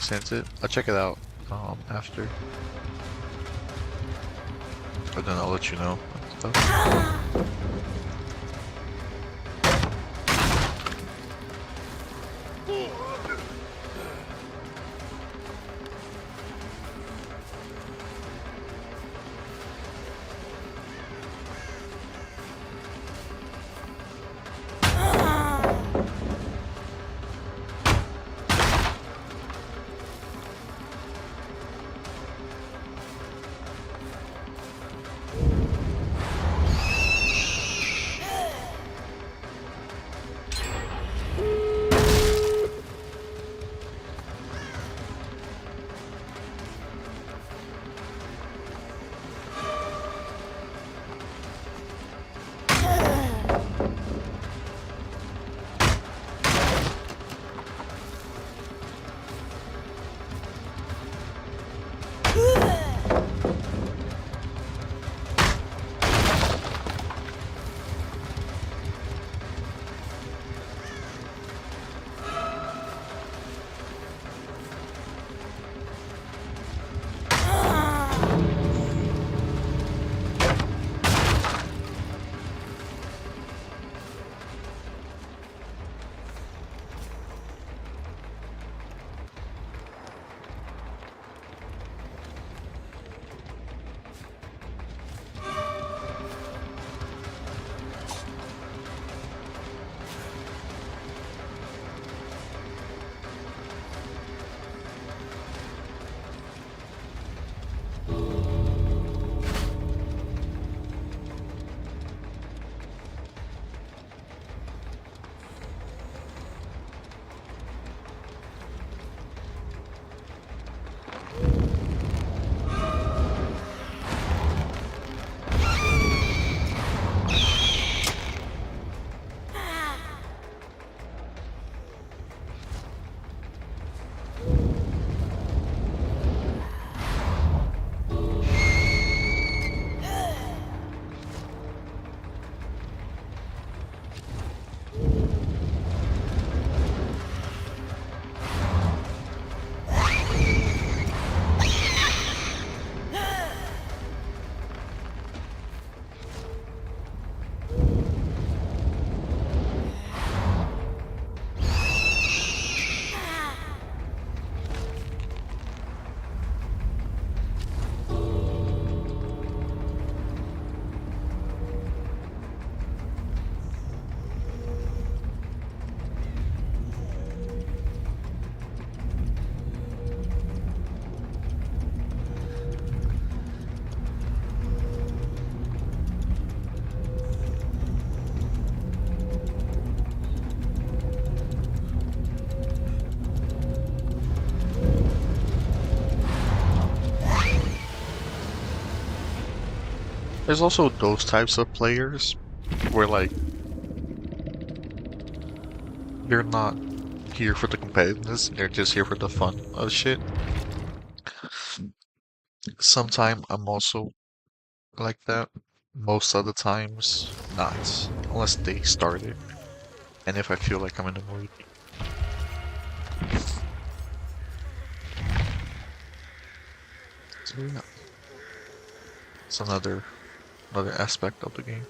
Sent it. I'll check it out after. But then I'll let you know and stuff. There's also those types of players where like they're not here for the competitiveness, they're just here for the fun of shit. Sometimes I'm also like that. Most of the times, not. Unless they start it. And if I feel like I'm in the mood. So yeah, it's another aspect of the game.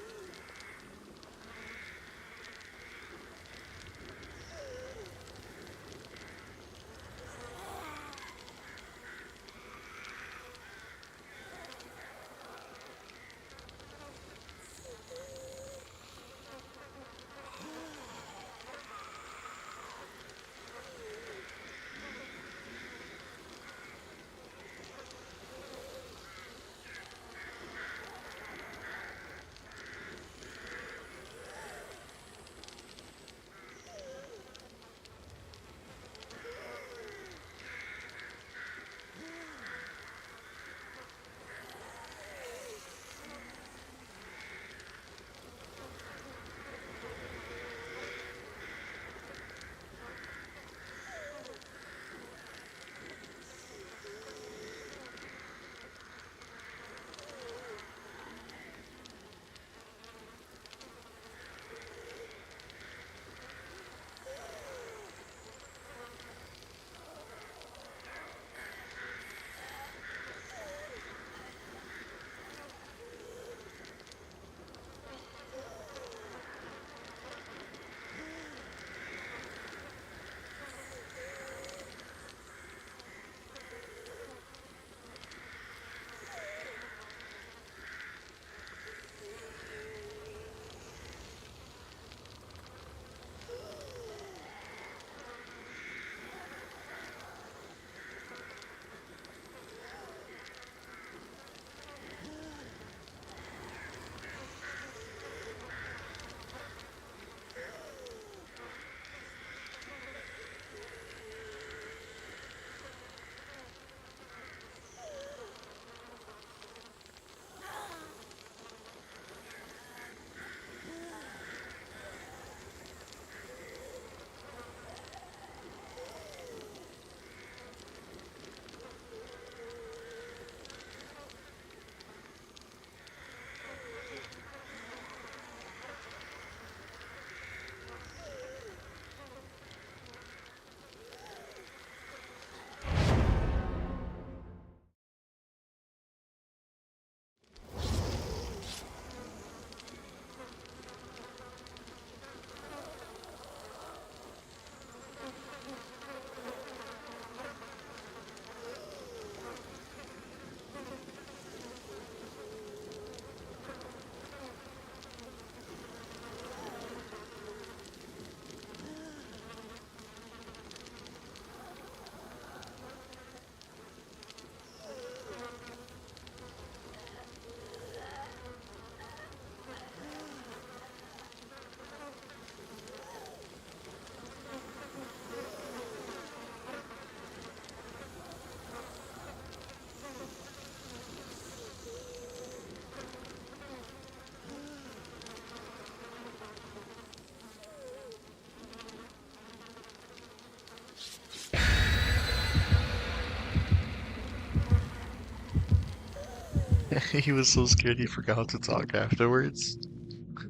He was so scared he forgot to talk afterwards.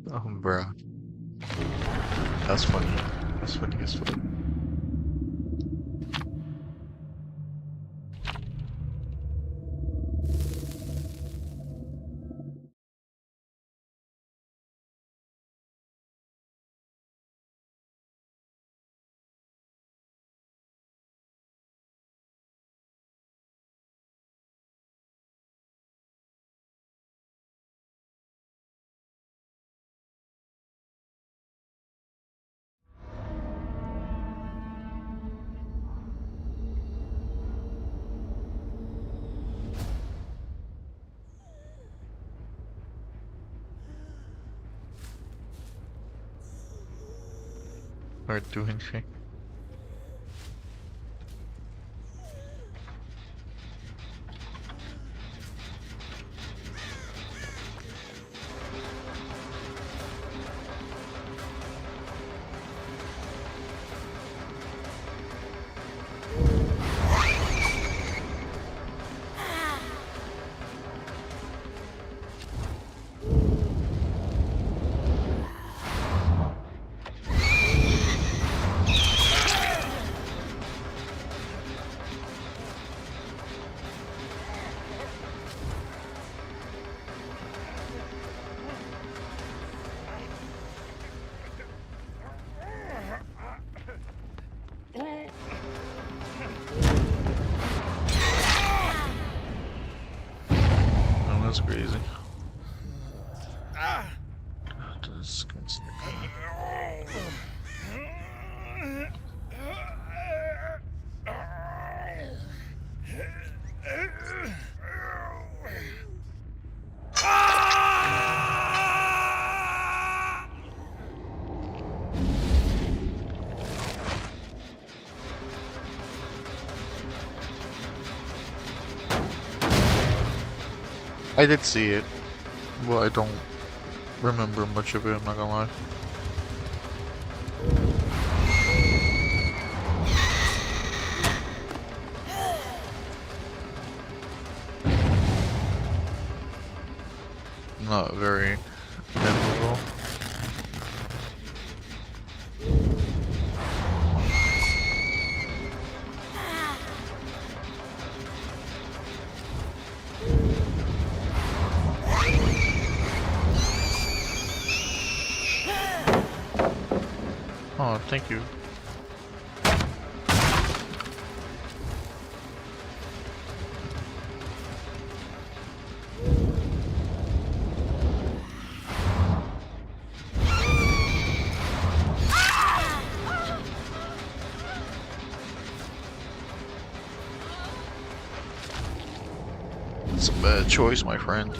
Bruh. That's funny. That's funny as fuck. Or doing shit. That's crazy. Disgusting. I did see it, but I don't remember much of it, I'm not gonna lie. Not very memorable. Oh, thank you. It's a bad choice, my friend.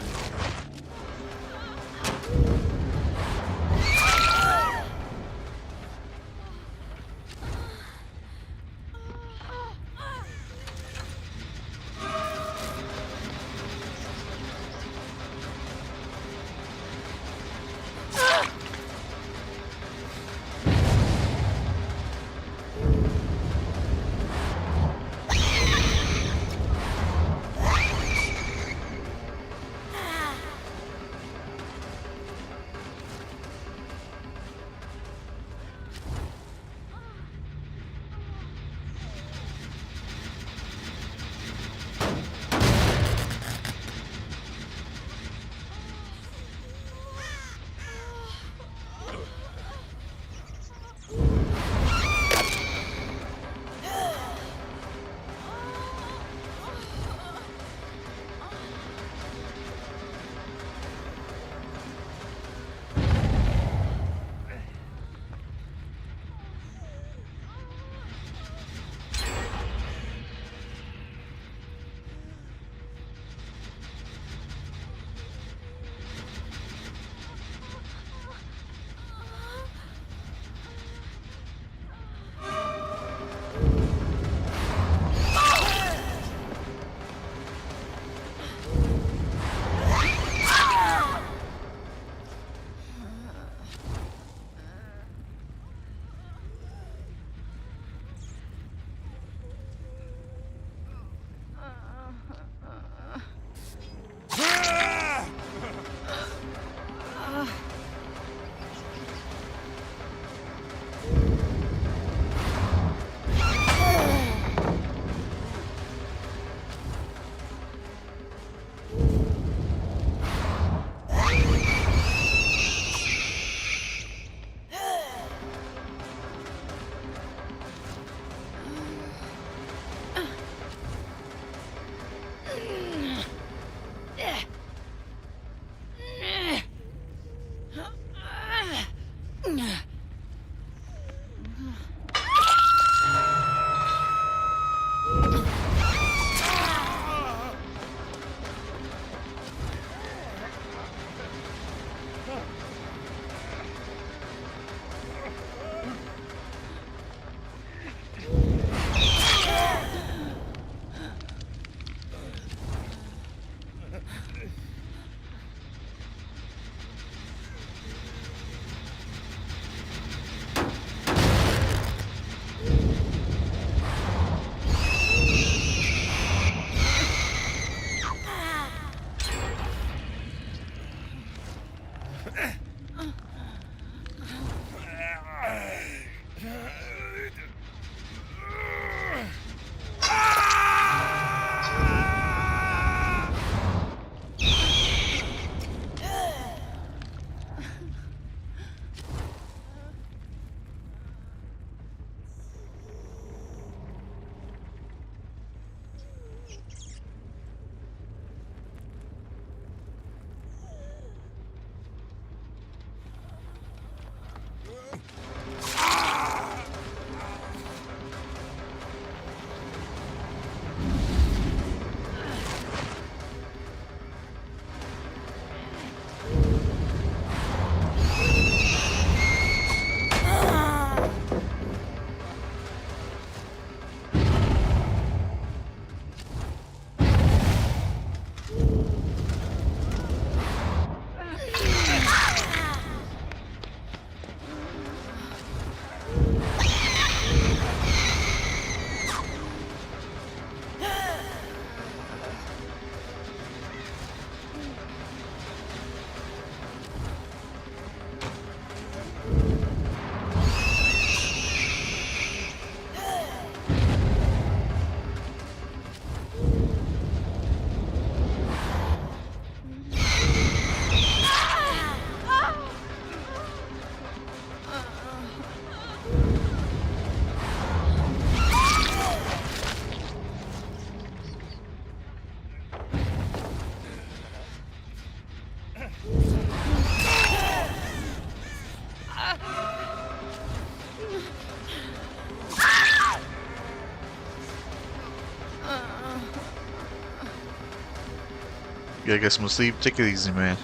Yeah, get some sleep. Take it easy, man.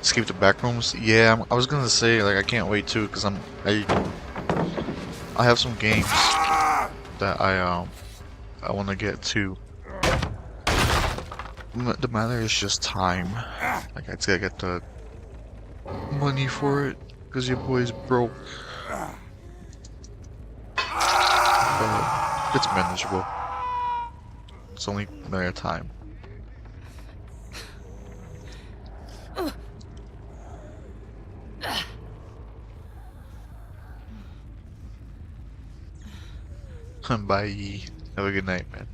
Escape the back rooms. Yeah, I was gonna say like I can't wait too, cause I have some games that I want to get to. The matter is just time. Like I gotta get the money for it, cause your boy's broke. But it's manageable. It's only a matter of time. Bye. Have a good night, man.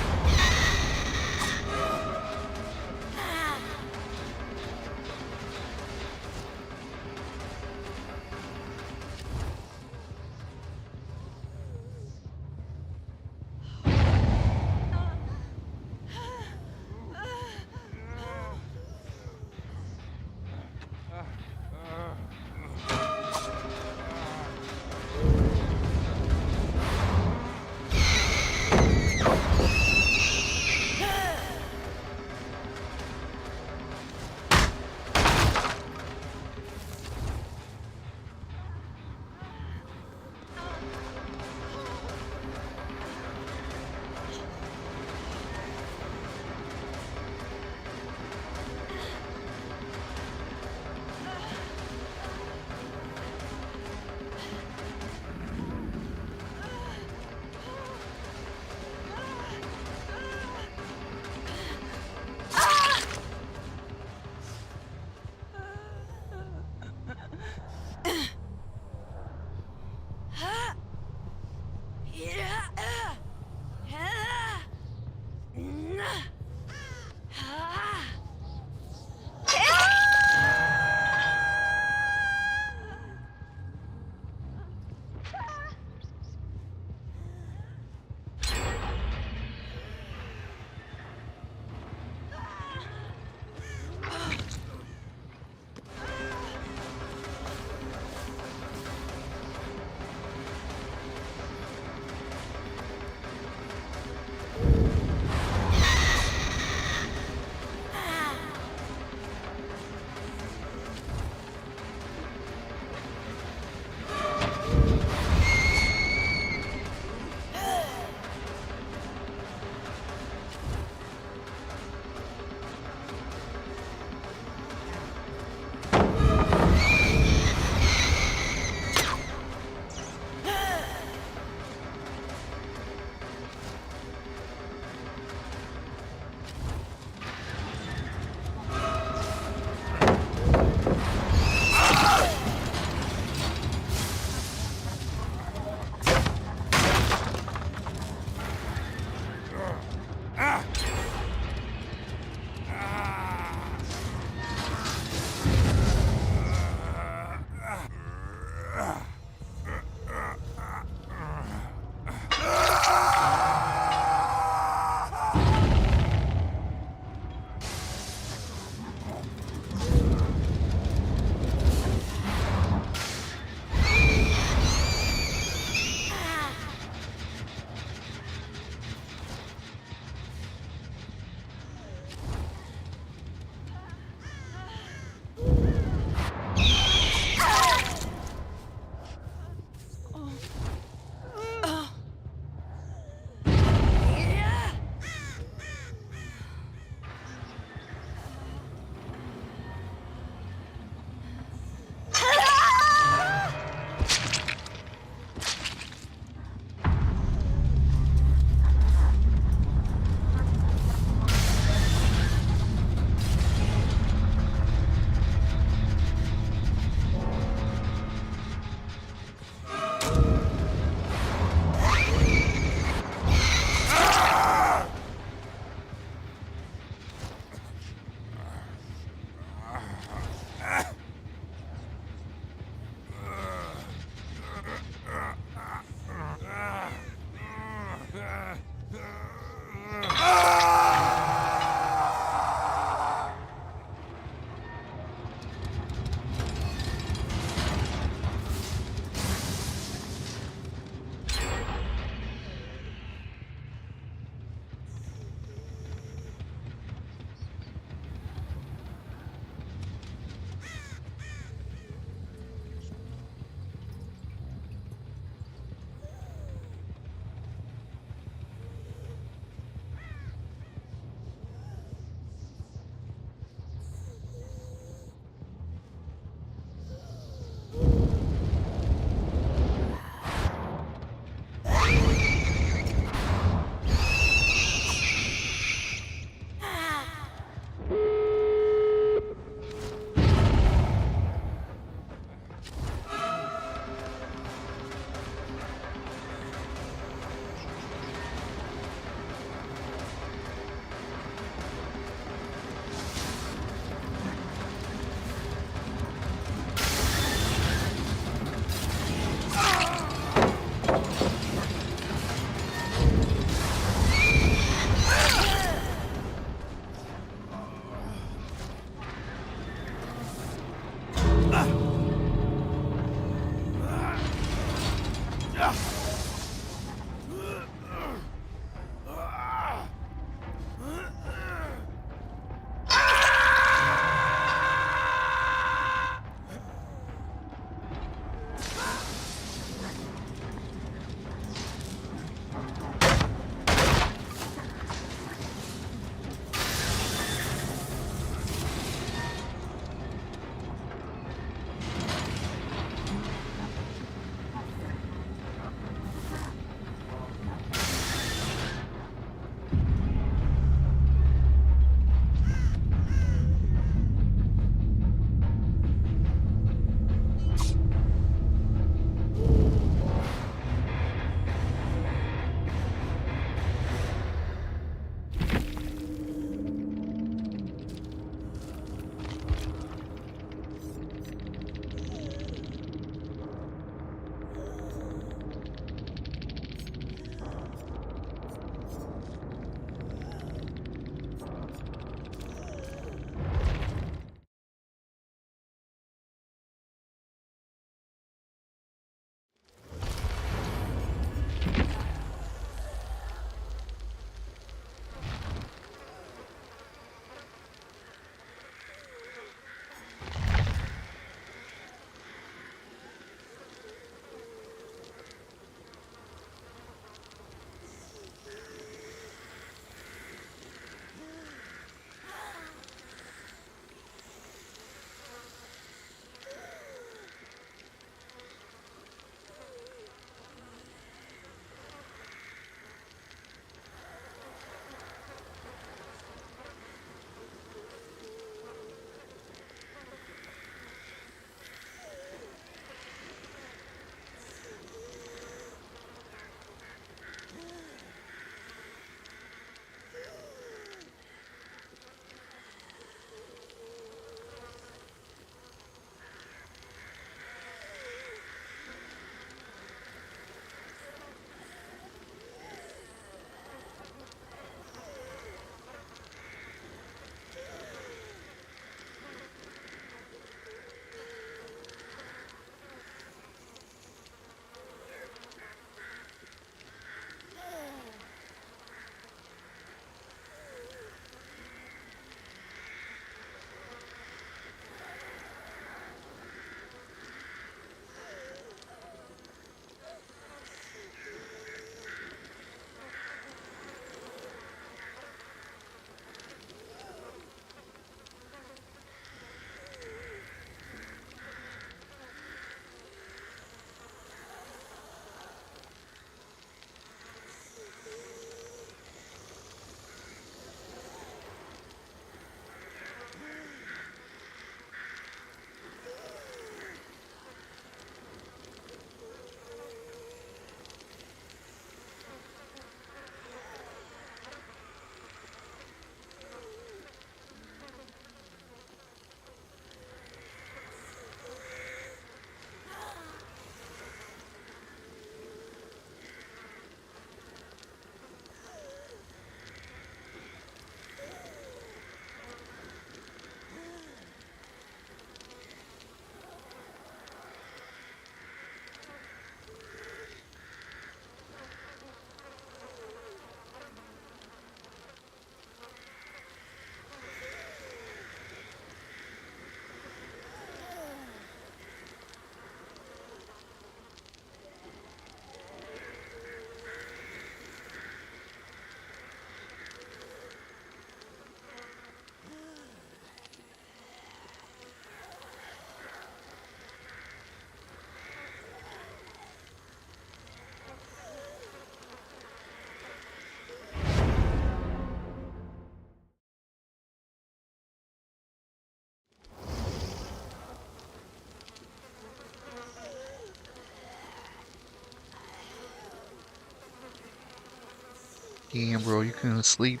Damn, bro, you couldn't sleep?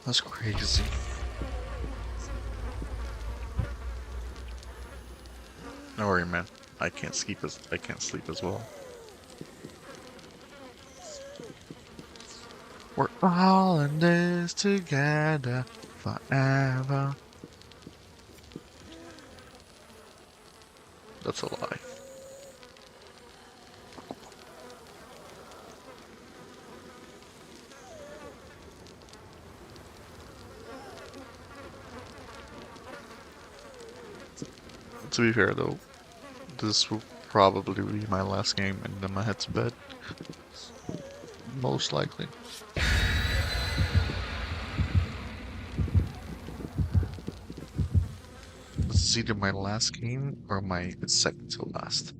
That's crazy. Don't worry, man. I can't sleep as well. We're all in this together forever. That's a lie. To be fair though, this will probably be my last game and then I head to bed. Most likely. This is either my last game or my second to last.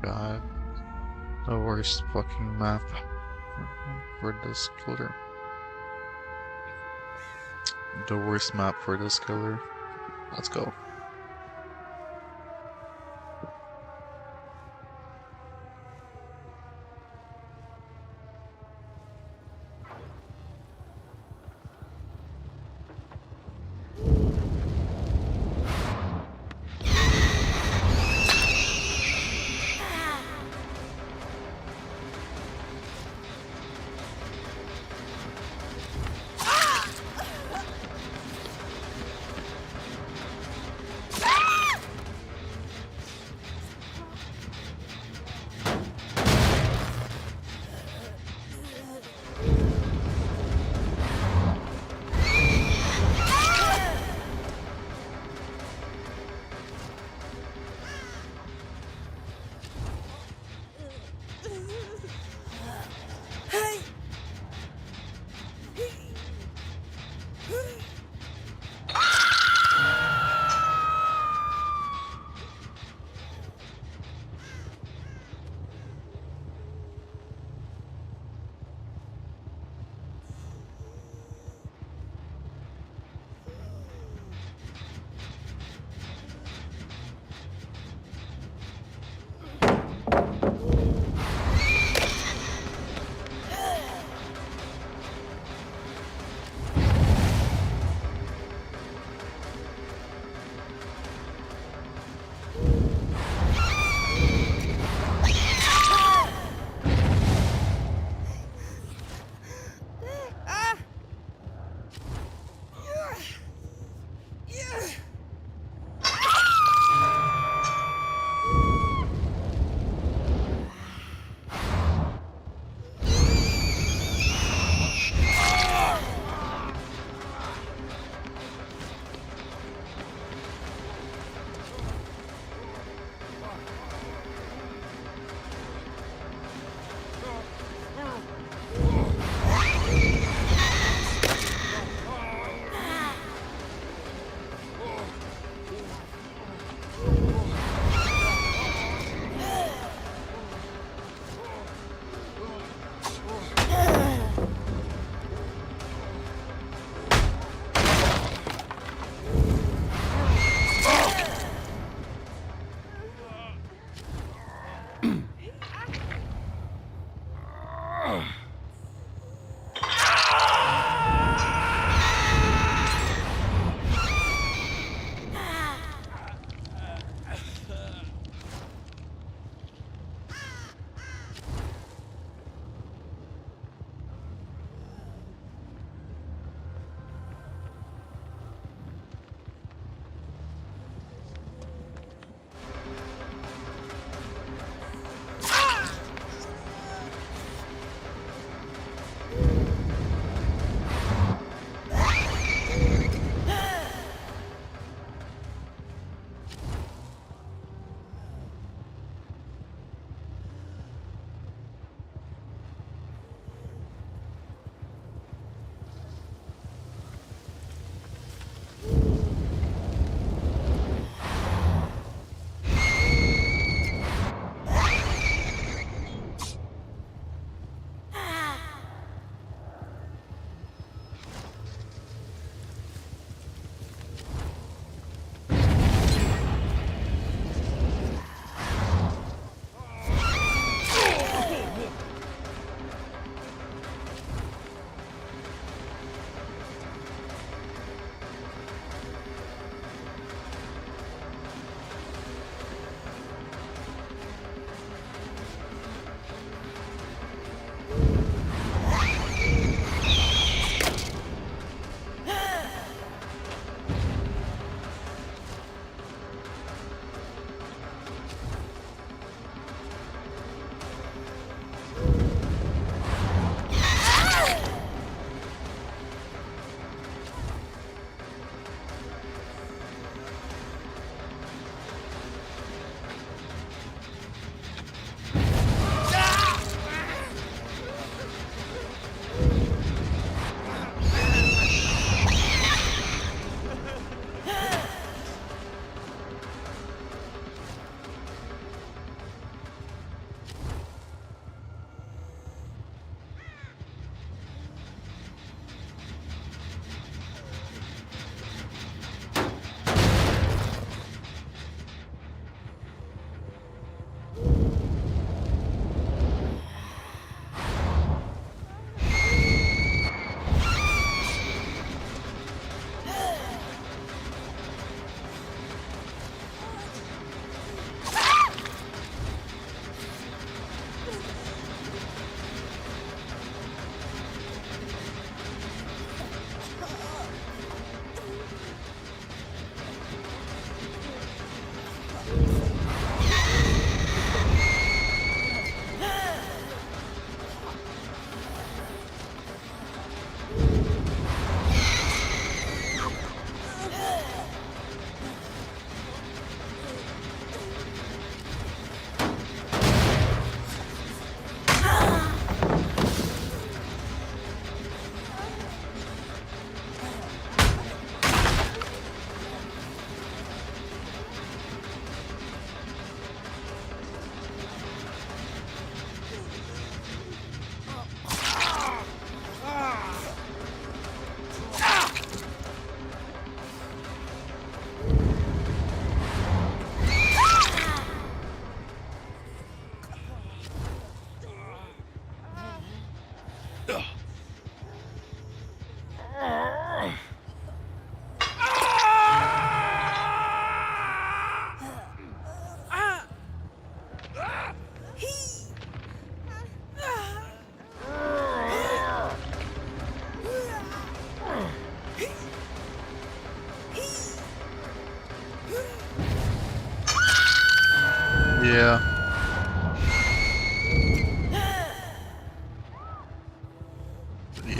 God, the worst fucking map for this killer. The worst map for this killer. Let's go.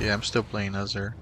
Yeah, I'm still playing as her.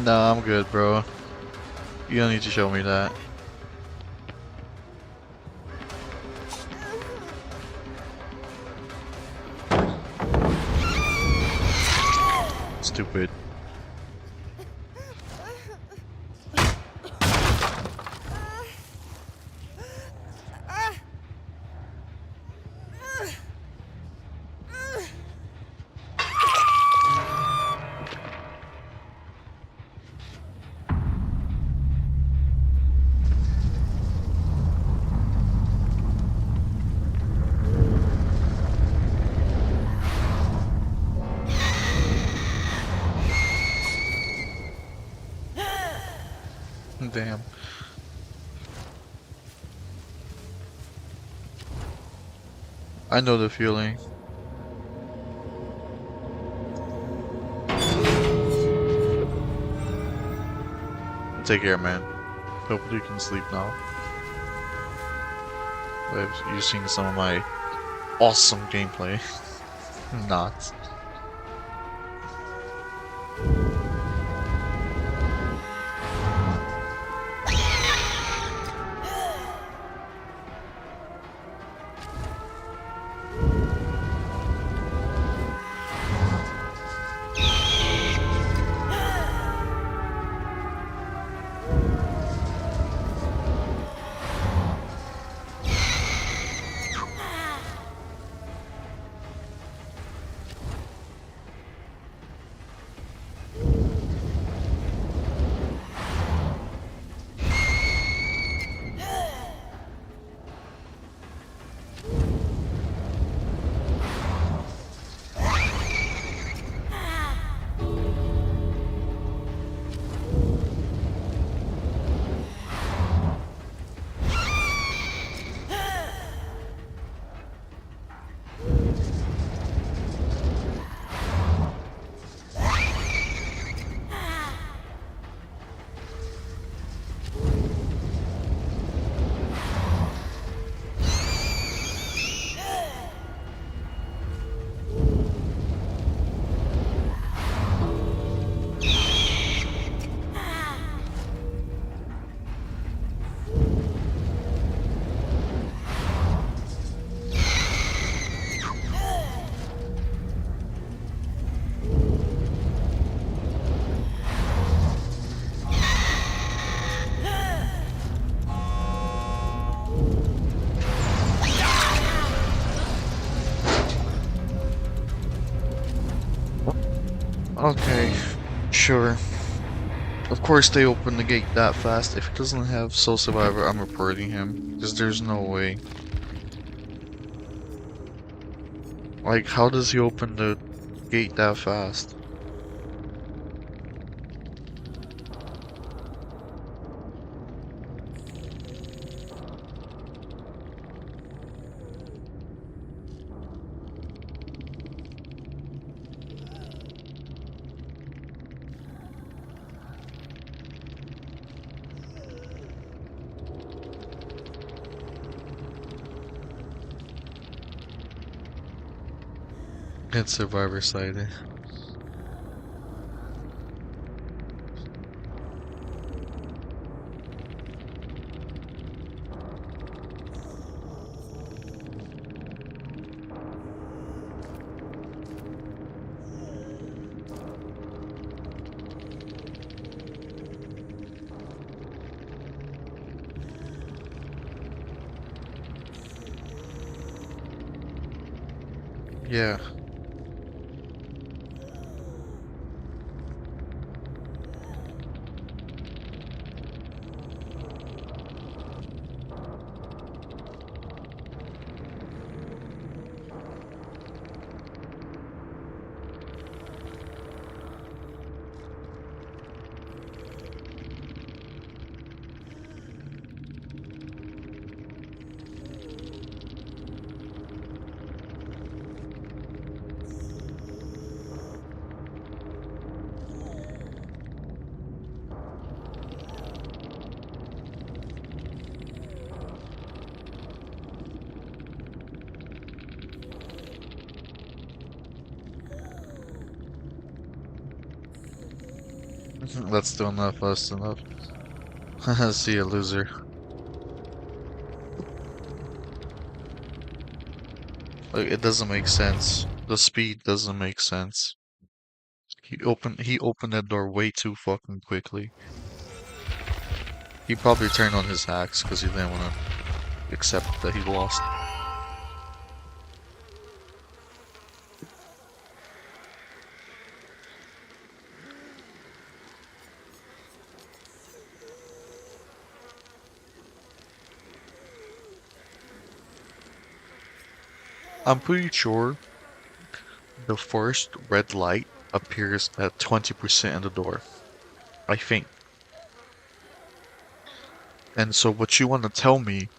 Nah, I'm good, bro. You don't need to show me that. Stupid. Damn. I know the feeling. Take care, man. Hopefully you can sleep now. You've seen some of my awesome gameplay. Not. Okay, sure. Of course they open the gate that fast. If he doesn't have Soul Survivor, I'm reporting him. Because there's no way. Like, how does he open the gate that fast? It's Survivor side. Yeah. That's still not fast enough. See a loser. Like, it doesn't make sense. The speed doesn't make sense. He opened that door way too fucking quickly. He probably turned on his hacks because he didn't want to accept that he lost. I'm pretty sure the first red light appears at 20% in the door. I think. And so what you want to tell me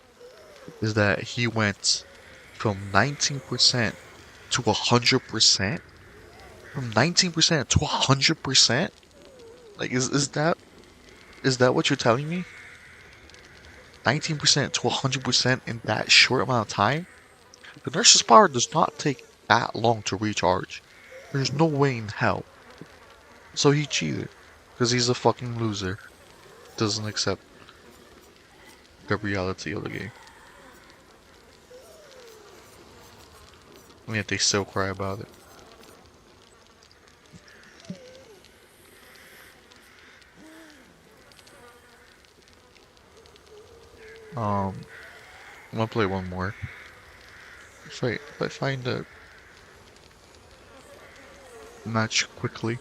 is that he went from 19% to 100%? From 19% to 100%? Like, is that what you're telling me? 19% to 100% in that short amount of time? The nurse's power does not take that long to recharge. There's no way in hell. So he cheated. Because he's a fucking loser. Doesn't accept the reality of the game. And yet they still cry about it. I'm gonna play one more. If I find a match quickly.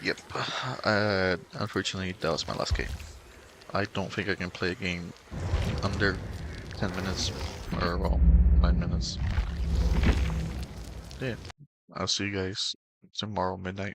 Yep. Unfortunately, that was my last game. I don't think I can play a game under 10 minutes, or well, 9 minutes. Yeah. I'll see you guys tomorrow midnight.